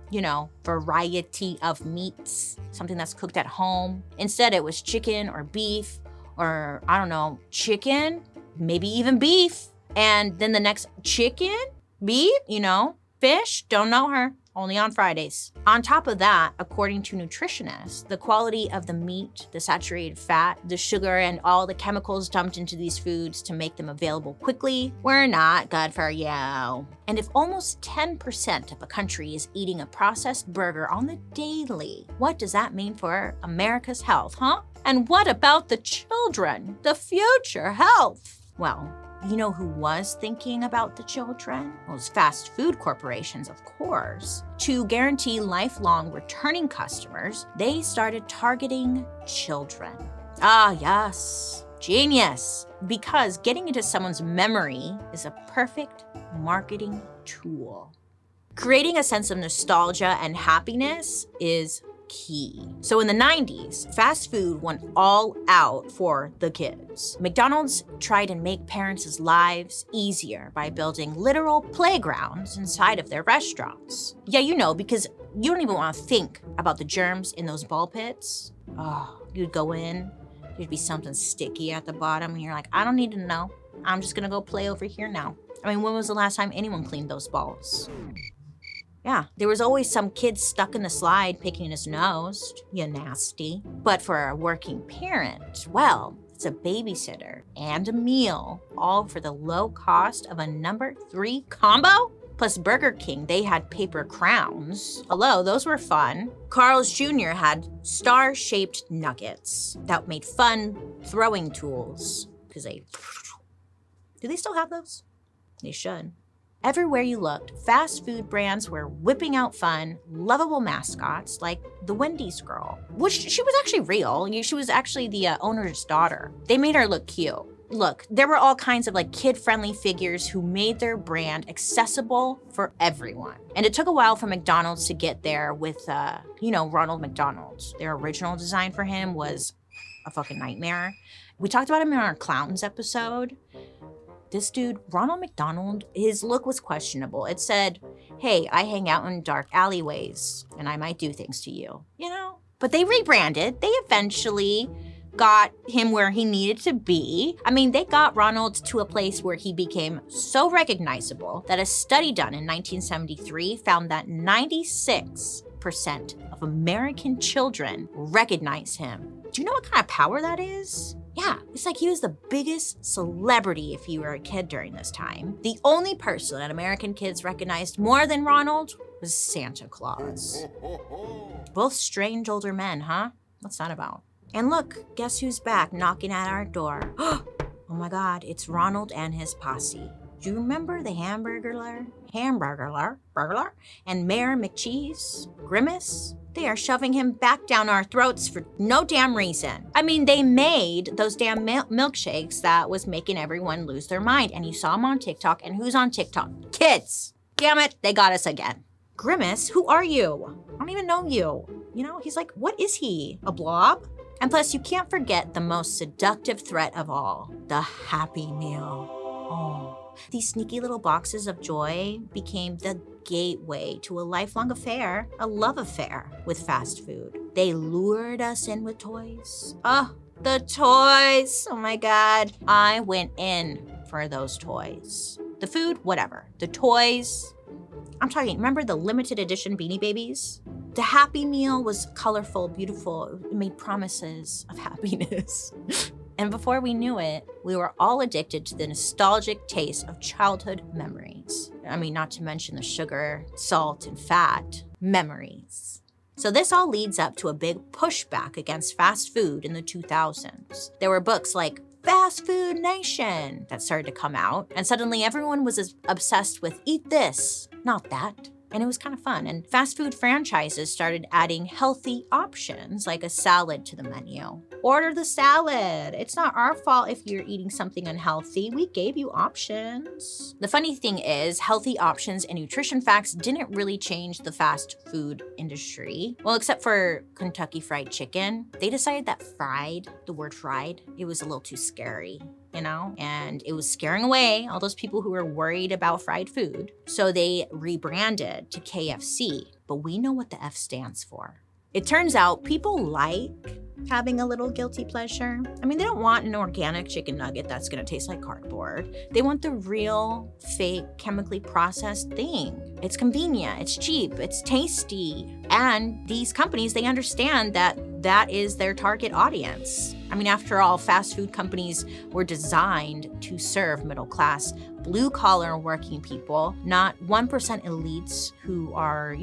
variety of meats, something that's cooked at home. Instead, it was chicken or beef or, I don't know, chicken, maybe even beef. And then the next chicken, beef, fish, don't know her. Only on Fridays. On top of that, according to nutritionists, the quality of the meat, the saturated fat, the sugar, and all the chemicals dumped into these foods to make them available quickly were not good for you. And if almost 10% of a country is eating a processed burger on the daily, what does that mean for America's health, huh? And what about the children? The future health? Well, you know who was thinking about the children? Those fast food corporations, of course. To guarantee lifelong returning customers, they started targeting children. Ah, yes, genius. Because getting into someone's memory is a perfect marketing tool. Creating a sense of nostalgia and happiness is key. So in the 90s, fast food went all out for the kids. McDonald's tried to make parents' lives easier by building literal playgrounds inside of their restaurants. Yeah, because you don't even want to think about the germs in those ball pits. Oh, you'd go in, there'd be something sticky at the bottom, and you're like, I don't need to know. I'm just gonna go play over here now. I mean, when was the last time anyone cleaned those balls? Yeah, there was always some kid stuck in the slide picking his nose, you nasty. But for a working parent, well, it's a babysitter and a meal, all for the low cost of a number 3 combo? Plus Burger King, they had paper crowns. Hello, those were fun. Carl's Jr. had star-shaped nuggets that made fun throwing tools. Do they still have those? They should. Everywhere you looked, fast food brands were whipping out fun, lovable mascots like the Wendy's girl, which she was actually real. She was actually the owner's daughter. They made her look cute. Look, there were all kinds of kid-friendly figures who made their brand accessible for everyone. And it took a while for McDonald's to get there with, Ronald McDonald's. Their original design for him was a fucking nightmare. We talked about him in our Clowns episode. This dude, Ronald McDonald, his look was questionable. It said, hey, I hang out in dark alleyways and I might do things to you, But they rebranded. They eventually got him where he needed to be. I mean, they got Ronald to a place where he became so recognizable that a study done in 1973 found that 96% of American children recognize him. Do you know what kind of power that is? Yeah, it's like he was the biggest celebrity if you were a kid during this time. The only person that American kids recognized more than Ronald was Santa Claus. Both strange older men, huh? What's that about? And look, guess who's back knocking at our door? Oh my God, it's Ronald and his posse. Do you remember the Hamburglar, and Mayor McCheese, Grimace? They are shoving him back down our throats for no damn reason. I mean, they made those damn milkshakes that was making everyone lose their mind. And you saw them on TikTok. And who's on TikTok? Kids. Damn it, they got us again. Grimace, who are you? I don't even know you. He's like, what is he? A blob? And plus, you can't forget the most seductive threat of all, the Happy Meal. Oh. These sneaky little boxes of joy became the gateway to a lifelong affair, a love affair with fast food. They lured us in with toys. Oh, the toys. Oh my God. I went in for those toys. The food, whatever. The toys. I'm talking, remember the limited edition Beanie Babies? The Happy Meal was colorful, beautiful. It made promises of happiness. And before we knew it, we were all addicted to the nostalgic taste of childhood memories. I mean, not to mention the sugar, salt, and fat memories. So this all leads up to a big pushback against fast food in the 2000s. There were books like Fast Food Nation that started to come out, and suddenly everyone was as obsessed with eat this, not that. And it was kind of fun. And fast food franchises started adding healthy options like a salad to the menu. Order the salad. It's not our fault if you're eating something unhealthy. We gave you options. The funny thing is, healthy options and nutrition facts didn't really change the fast food industry. Well, except for Kentucky Fried Chicken. They decided that the word fried, it was a little too scary, you know? And it was scaring away all those people who were worried about fried food. So they rebranded to KFC, but we know what the F stands for. It turns out people like having a little guilty pleasure. I mean, they don't want an organic chicken nugget that's gonna taste like cardboard. They want the real, fake, chemically processed thing. It's convenient, it's cheap, it's tasty. And these companies, they understand that that is their target audience. I mean, after all, fast food companies were designed to serve middle-class, blue-collar working people, not 1% elites who are,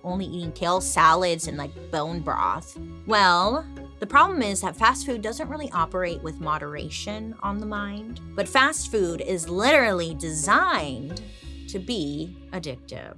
only eating kale salads and like bone broth. Well, the problem is that fast food doesn't really operate with moderation on the mind, but fast food is literally designed to be addictive.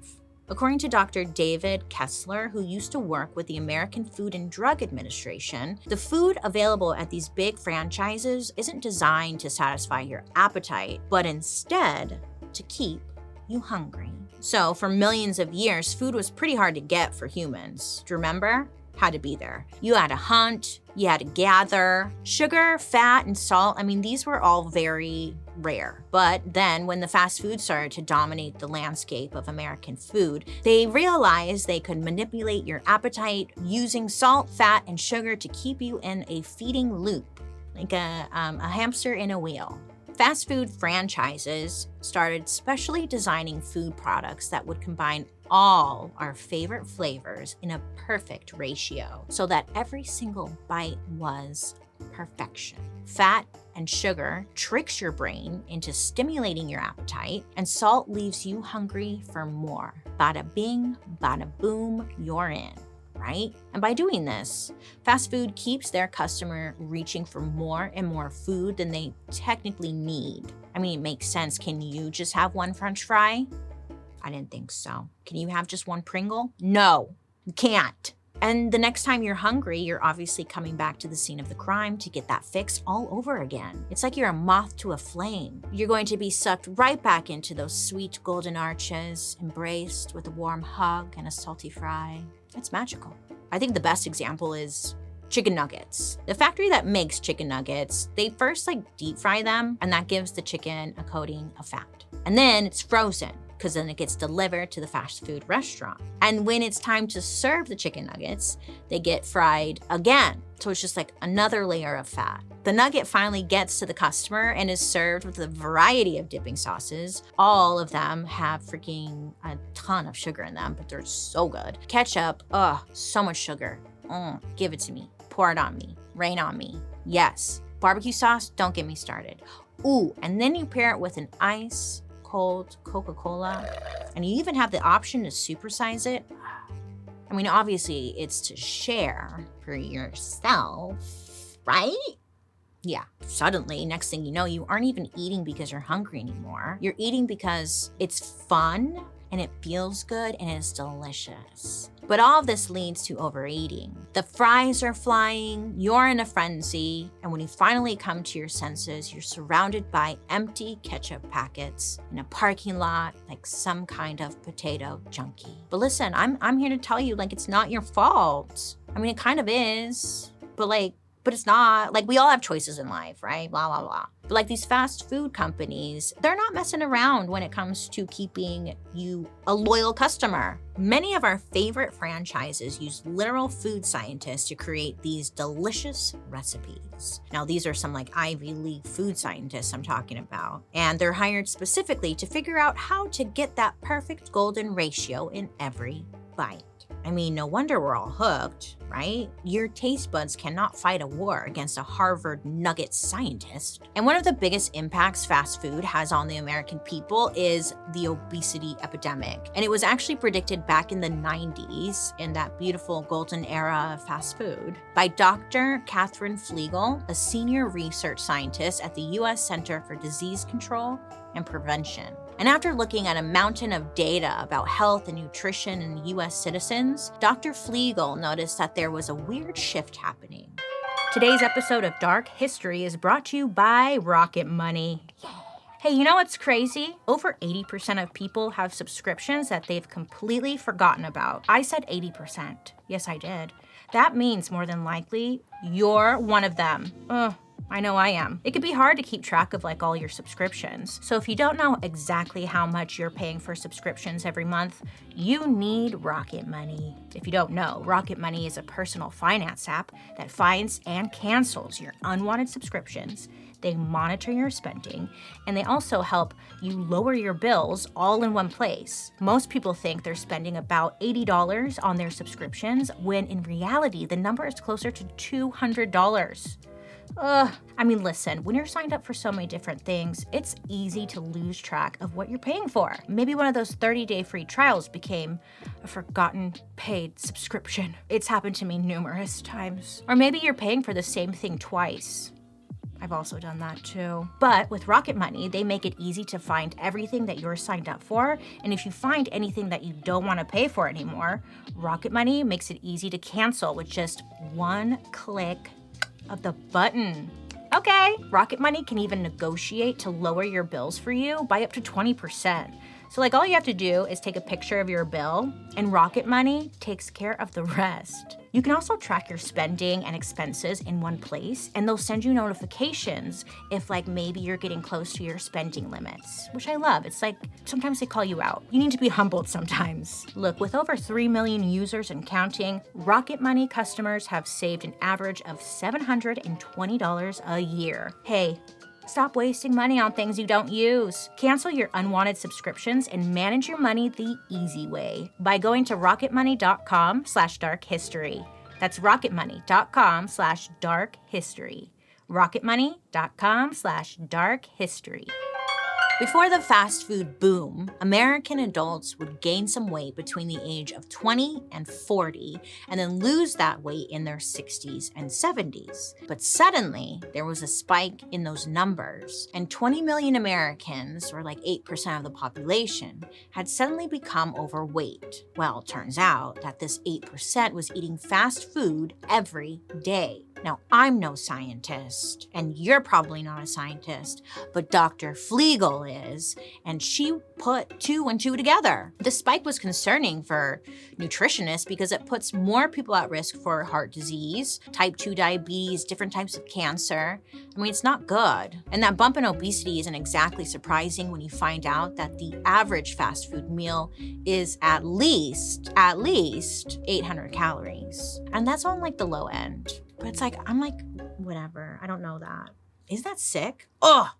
According to Dr. David Kessler, who used to work with the American Food and Drug Administration, the food available at these big franchises isn't designed to satisfy your appetite, but instead to keep you hungry. So for millions of years, food was pretty hard to get for humans. Do you remember? Had to be there. You had to hunt, you had to gather. Sugar, fat, and salt, I mean, these were all very rare. But then when the fast food started to dominate the landscape of American food, they realized they could manipulate your appetite using salt, fat, and sugar to keep you in a feeding loop, like a hamster in a wheel. Fast food franchises started specially designing food products that would combine all our favorite flavors in a perfect ratio so that every single bite was perfection. Fat and sugar tricks your brain into stimulating your appetite, and salt leaves you hungry for more. Bada bing, bada boom, you're in, right? And by doing this, fast food keeps their customer reaching for more and more food than they technically need. I mean, it makes sense. Can you just have one French fry? I didn't think so. Can you have just one Pringle? No, you can't. And the next time you're hungry, you're obviously coming back to the scene of the crime to get that fix all over again. It's like you're a moth to a flame. You're going to be sucked right back into those sweet golden arches, embraced with a warm hug and a salty fry. It's magical. I think the best example is chicken nuggets. The factory that makes chicken nuggets, they first deep fry them, and that gives the chicken a coating of fat. And then it's frozen, because then it gets delivered to the fast food restaurant. And when it's time to serve the chicken nuggets, they get fried again. So it's just like another layer of fat. The nugget finally gets to the customer and is served with a variety of dipping sauces. All of them have freaking a ton of sugar in them, but they're so good. Ketchup, so much sugar. Give it to me. Pour it on me. Rain on me. Yes. Barbecue sauce, don't get me started. Ooh, and then you pair it with an ice cold Coca-Cola, and you even have the option to supersize it. I mean, obviously it's to share for yourself, right? Yeah, suddenly, next thing you know, you aren't even eating because you're hungry anymore. You're eating because it's fun and it feels good and it's delicious. But all of this leads to overeating. The fries are flying, you're in a frenzy, and when you finally come to your senses, you're surrounded by empty ketchup packets in a parking lot like some kind of potato junkie. But listen, I'm here to tell you, it's not your fault. I mean, it kind of is, but it's not. We all have choices in life, right? Blah, blah, blah. But these fast food companies, they're not messing around when it comes to keeping you a loyal customer. Many of our favorite franchises use literal food scientists to create these delicious recipes. Now, these are some Ivy League food scientists I'm talking about, and they're hired specifically to figure out how to get that perfect golden ratio in every bite. I mean, no wonder we're all hooked, right? Your taste buds cannot fight a war against a Harvard nugget scientist. And one of the biggest impacts fast food has on the American people is the obesity epidemic. And it was actually predicted back in the 90s, in that beautiful golden era of fast food, by Dr. Catherine Flegel, a senior research scientist at the US Center for Disease Control and prevention. And after looking at a mountain of data about health and nutrition in US citizens, Dr. Flegel noticed that there was a weird shift happening. Today's episode of Dark History is brought to you by Rocket Money. Hey, you know what's crazy? Over 80% of people have subscriptions that they've completely forgotten about. I said 80%. Yes, I did. That means more than likely, you're one of them. I know I am. It can be hard to keep track of all your subscriptions. So if you don't know exactly how much you're paying for subscriptions every month, you need Rocket Money. If you don't know, Rocket Money is a personal finance app that finds and cancels your unwanted subscriptions. They monitor your spending, and they also help you lower your bills all in one place. Most people think they're spending about $80 on their subscriptions, when in reality, the number is closer to $200. Listen, when you're signed up for so many different things, it's easy to lose track of what you're paying for. Maybe one of those 30-day free trials became a forgotten paid subscription. It's happened to me numerous times. Or maybe you're paying for the same thing twice. I've also done that too. But with Rocket Money, they make it easy to find everything that you're signed up for. And if you find anything that you don't want to pay for anymore, Rocket Money makes it easy to cancel with just one click of the button. Okay, Rocket Money can even negotiate to lower your bills for you by up to 20%. So all you have to do is take a picture of your bill, and Rocket Money takes care of the rest. You can also track your spending and expenses in one place, and they'll send you notifications if maybe you're getting close to your spending limits, which I love. It's sometimes they call you out. You need to be humbled sometimes. Look, with over 3 million users and counting, Rocket Money customers have saved an average of $720 a year. Hey, stop wasting money on things you don't use. Cancel your unwanted subscriptions and manage your money the easy way by going to rocketmoney.com/darkhistory. That's rocketmoney.com/darkhistory. rocketmoney.com/darkhistory. Before the fast food boom, American adults would gain some weight between the age of 20 and 40 and then lose that weight in their 60s and 70s. But suddenly, there was a spike in those numbers, and 20 million Americans, or 8% of the population, had suddenly become overweight. Well, it turns out that this 8% was eating fast food every day. Now, I'm no scientist, and you're probably not a scientist, but Dr. Flegel is, and she put 2 and 2 together. The spike was concerning for nutritionists because it puts more people at risk for heart disease, type 2 diabetes, different types of cancer. It's not good. And that bump in obesity isn't exactly surprising when you find out that the average fast food meal is at least 800 calories. And that's on the low end. But I'm whatever, I don't know that. Is that sick?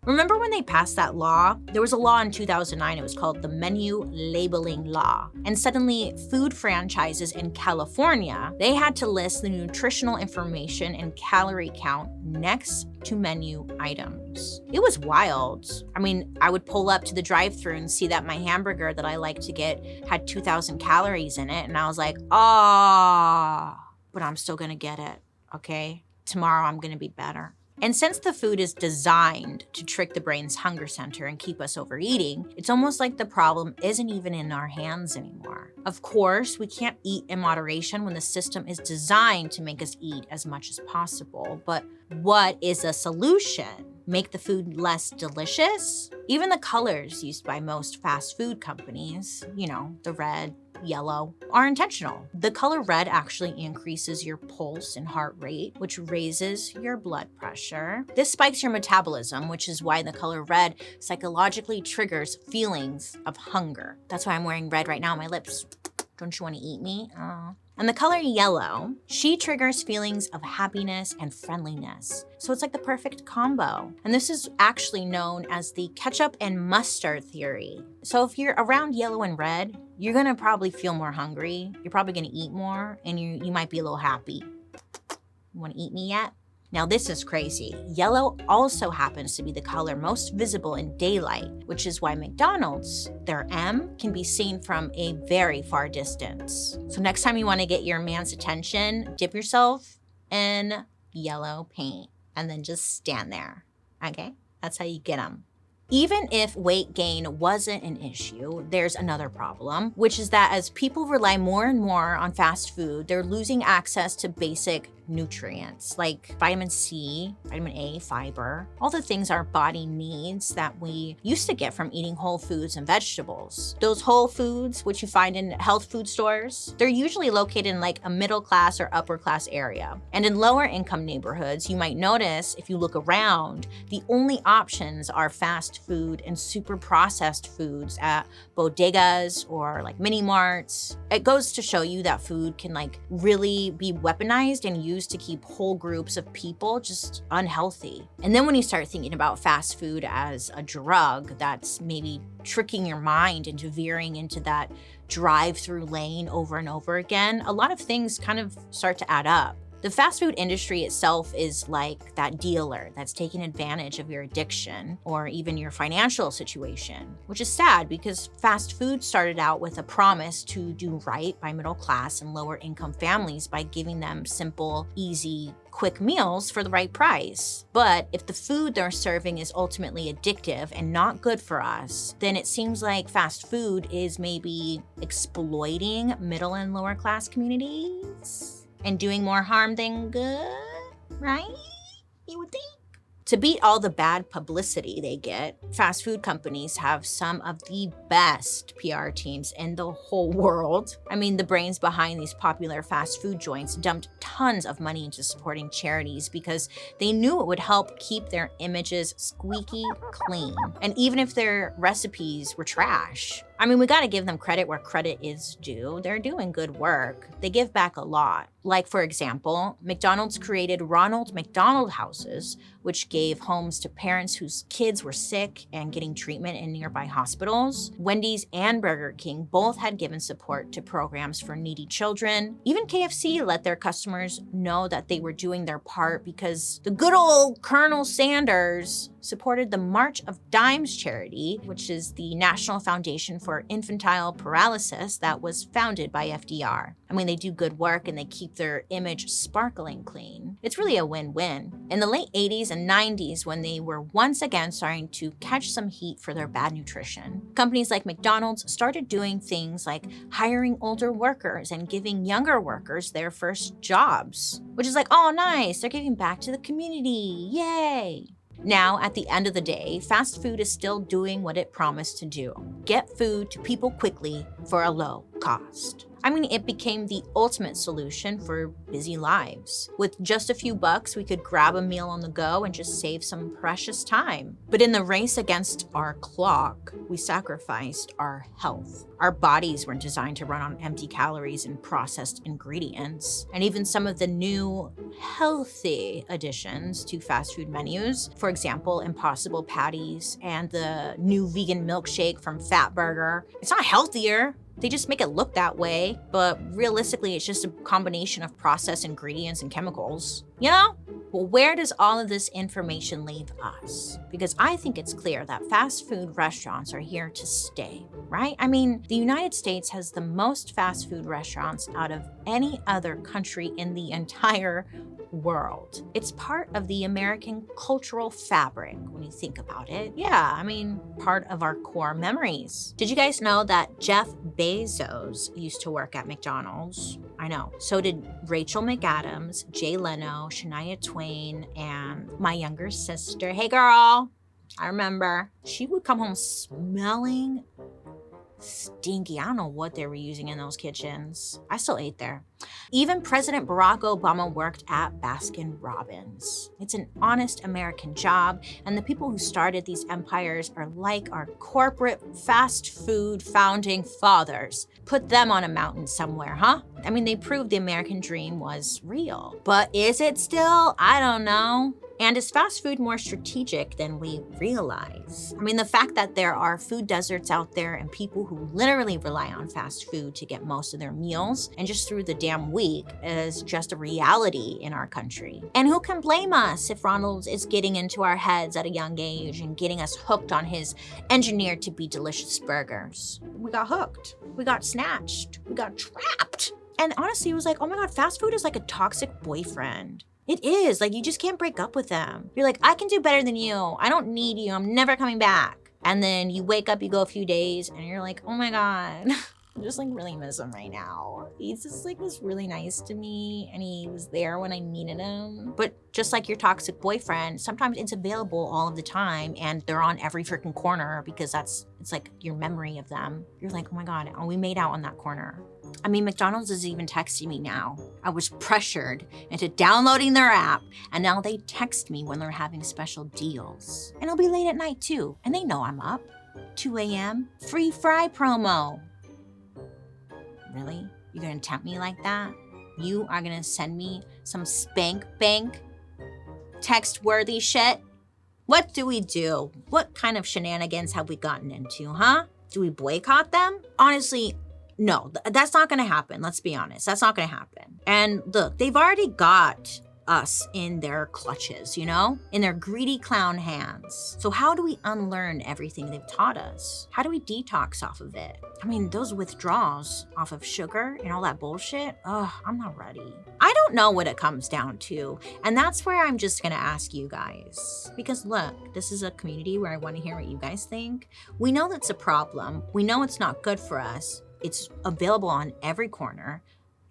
Remember when they passed that law? There was a law in 2009, it was called the Menu Labeling Law. And suddenly, food franchises in California, they had to list the nutritional information and calorie count next to menu items. It was wild. I would pull up to the drive-thru and see that my hamburger that I like to get had 2,000 calories in it, and I was like, but I'm still gonna get it. Okay, tomorrow I'm gonna be better. And since the food is designed to trick the brain's hunger center and keep us overeating, it's almost like the problem isn't even in our hands anymore. Of course, we can't eat in moderation when the system is designed to make us eat as much as possible. But what is a solution? Make the food less delicious? Even the colors used by most fast food companies, the red, yellow, are intentional. The color red actually increases your pulse and heart rate, which raises your blood pressure. This spikes your metabolism, which is why the color red psychologically triggers feelings of hunger. That's why I'm wearing red right now on my lips. Don't you want to eat me? And the color yellow, she triggers feelings of happiness and friendliness. So it's the perfect combo. And this is actually known as the ketchup and mustard theory. So if you're around yellow and red, you're gonna probably feel more hungry. You're probably gonna eat more, and you might be a little happy. You wanna eat me yet? Now this is crazy. Yellow also happens to be the color most visible in daylight, which is why McDonald's, their M, can be seen from a very far distance. So next time you want to get your man's attention, dip yourself in yellow paint and then just stand there, okay? That's how you get them. Even if weight gain wasn't an issue, there's another problem, which is that as people rely more and more on fast food, they're losing access to basic nutrients like vitamin C, vitamin A, fiber, all the things our body needs that we used to get from eating whole foods and vegetables. Those whole foods, which you find in health food stores, they're usually located in like a middle class or upper class area. And in lower income neighborhoods, you might notice if you look around, the only options are fast food and super processed foods at bodegas or like mini marts. It goes to show you that food can like really be weaponized and used to keep whole groups of people just unhealthy. And then when you start thinking about fast food as a drug that's maybe tricking your mind into veering into that drive-through lane over and over again, a lot of things kind of start to add up. The fast food industry itself is like that dealer that's taking advantage of your addiction or even your financial situation, which is sad because fast food started out with a promise to do right by middle class and lower income families by giving them simple, easy, quick meals for the right price. But if the food they're serving is ultimately addictive and not good for us, then it seems like fast food is maybe exploiting middle and lower class communities and doing more harm than good, right? You would think. To beat all the bad publicity they get, fast food companies have some of the best PR teams in the whole world. I mean, the brains behind these popular fast food joints dumped tons of money into supporting charities because they knew it would help keep their images squeaky clean. And even if their recipes were trash, I mean, we gotta give them credit where credit is due. They're doing good work. They give back a lot. Like, for example, McDonald's created Ronald McDonald Houses, which gave homes to parents whose kids were sick and getting treatment in nearby hospitals. Wendy's and Burger King both had given support to programs for needy children. Even KFC let their customers know that they were doing their part because the good old Colonel Sanders supported the March of Dimes charity, which is the National Foundation for Infantile Paralysis that was founded by FDR. I mean, they do good work and they keep their image sparkling clean. It's really a win-win. In the late 80s and 90s, when they were once again starting to catch some heat for their bad nutrition, companies like McDonald's started doing things like hiring older workers and giving younger workers their first jobs, which is like, oh, nice, they're giving back to the community, yay. Now, at the end of the day, fast food is still doing what it promised to do. Get food to people quickly for a low cost. I mean, it became the ultimate solution for busy lives. With just a few bucks, we could grab a meal on the go and just save some precious time. But in the race against our clock, we sacrificed our health. Our bodies weren't designed to run on empty calories and processed ingredients. And even some of the new healthy additions to fast food menus, for example, Impossible Patties and the new vegan milkshake from Fatburger, it's not healthier. They just make it look that way, but realistically, it's just a combination of processed ingredients and chemicals, you know? Well, where does all of this information leave us? Because I think it's clear that fast food restaurants are here to stay, right? I mean, the United States has the most fast food restaurants out of any other country in the entire world. It's part of the American cultural fabric when you think about it. Yeah, I mean, part of our core memories. Did you guys know that Jeff Bezos used to work at McDonald's? I know. So did Rachel McAdams, Jay Leno, Shania Twain, and my younger sister. Hey girl, I remember. She would come home smelling stinky. I don't know what they were using in those kitchens. I still ate there. Even President Barack Obama worked at Baskin Robbins. It's an honest American job, and the people who started these empires are like our corporate fast food founding fathers. Put them on a mountain somewhere, huh? I mean, they proved the American dream was real. But is it still? I don't know. And is fast food more strategic than we realize? I mean, the fact that there are food deserts out there and people who literally rely on fast food to get most of their meals and just through the damn week is just a reality in our country. And who can blame us if Ronald is getting into our heads at a young age and getting us hooked on his engineered to be delicious burgers? We got hooked. We got snatched. We got trapped. And honestly, it was like, oh my God, fast food is like a toxic boyfriend. It is, like you just can't break up with them. You're like, I can do better than you. I don't need you, I'm never coming back. And then you wake up, you go a few days, and you're like, oh my God, I just like really miss him right now. He's just like was really nice to me and he was there when I needed him. But just like your toxic boyfriend, sometimes it's available all of the time and they're on every freaking corner because it's like your memory of them. You're like, oh my God, we made out on that corner. I mean, McDonald's is even texting me now. I was pressured into downloading their app and now they text me when they're having special deals. And it'll be late at night too. And they know I'm up. 2 a.m. free fry promo. Really? You're gonna tempt me like that? You are gonna send me some spank bank text worthy shit? What do we do? What kind of shenanigans have we gotten into, huh? Do we boycott them? Honestly, no, that's not gonna happen. Let's be honest, that's not gonna happen. And look, they've already got us in their clutches, you know? In their greedy clown hands. So how do we unlearn everything they've taught us? How do we detox off of it? I mean, those withdrawals off of sugar and all that bullshit, I'm not ready. I don't know what it comes down to. And that's where I'm just gonna ask you guys. Because look, this is a community where I wanna hear what you guys think. We know that's a problem. We know it's not good for us. It's available on every corner.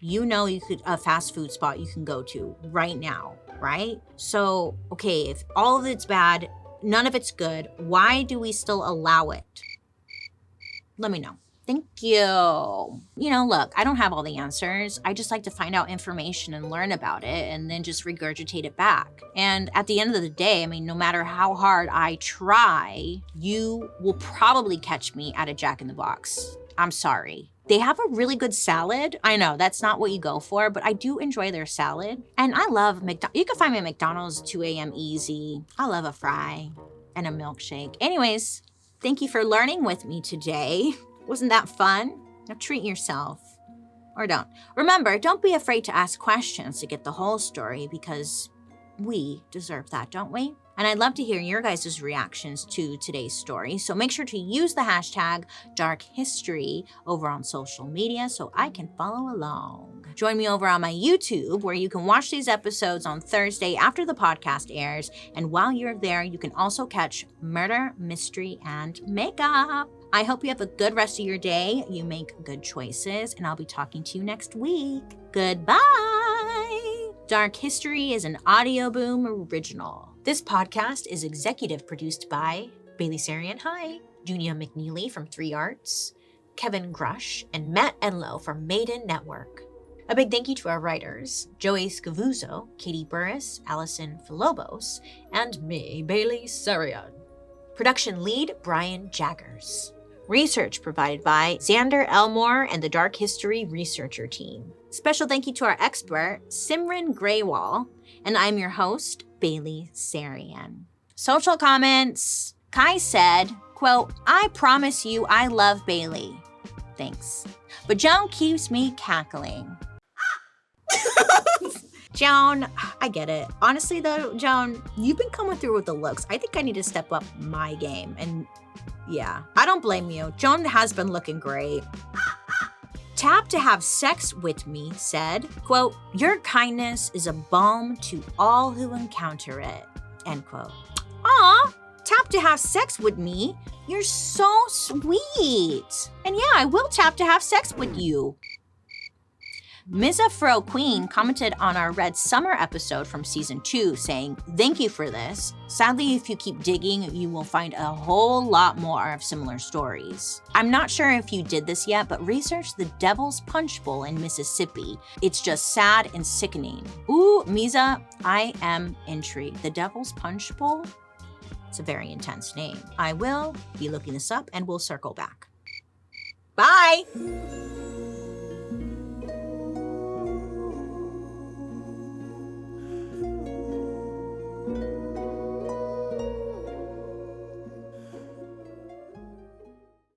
You know a fast food spot you can go to right now, right? So, okay, if all of it's bad, none of it's good, why do we still allow it? Let me know. Thank you. You know, look, I don't have all the answers. I just like to find out information and learn about it and then just regurgitate it back. And at the end of the day, I mean, no matter how hard I try, you will probably catch me at a Jack in the Box. I'm sorry. They have a really good salad. I know that's not what you go for, but I do enjoy their salad. And I love McDonald's. You can find me at McDonald's 2 a.m. easy. I love a fry and a milkshake. Anyways, thank you for learning with me today. Wasn't that fun? Now treat yourself. Or don't. Remember, don't be afraid to ask questions to get the whole story because we deserve that, don't we? And I'd love to hear your guys' reactions to today's story. So make sure to use the hashtag #DarkHistory over on social media so I can follow along. Join me over on my YouTube where you can watch these episodes on Thursday after the podcast airs. And while you're there, you can also catch Murder, Mystery, and Makeup. I hope you have a good rest of your day. You make good choices, and I'll be talking to you next week. Goodbye. Dark History is an Audio Boom original. This podcast is executive produced by Bailey Sarian, hi, Junia McNeely from 3 Arts, Kevin Grush, and Matt Enlow from Maiden Network. A big thank you to our writers, Joey Scavuzzo, Katie Burris, Allison Philobos, and me, Bailey Sarian. Production lead, Brian Jaggers. Research provided by Xander Elmore and the Dark History researcher team. Special thank you to our expert, Simran Graywall, and I'm your host, Bailey Sarian. Social comments. Kai said, quote, I promise you I love Bailey. Thanks. But Joan keeps me cackling. Joan, I get it. Honestly though, Joan, you've been coming through with the looks. I think I need to step up my game. And yeah, I don't blame you. Joan has been looking great. Tap to have sex with me said, quote, your kindness is a balm to all who encounter it, end quote. Aw, tap to have sex with me. You're so sweet. And yeah, I will tap to have sex with you. Ms. Afro Queen commented on our Red Summer episode from season 2 saying, thank you for this. Sadly, if you keep digging, you will find a whole lot more of similar stories. I'm not sure if you did this yet, but research the Devil's Punch Bowl in Mississippi. It's just sad and sickening. Ooh, Misa, I am intrigued. The Devil's Punch Bowl? It's a very intense name. I will be looking this up and we'll circle back. Bye!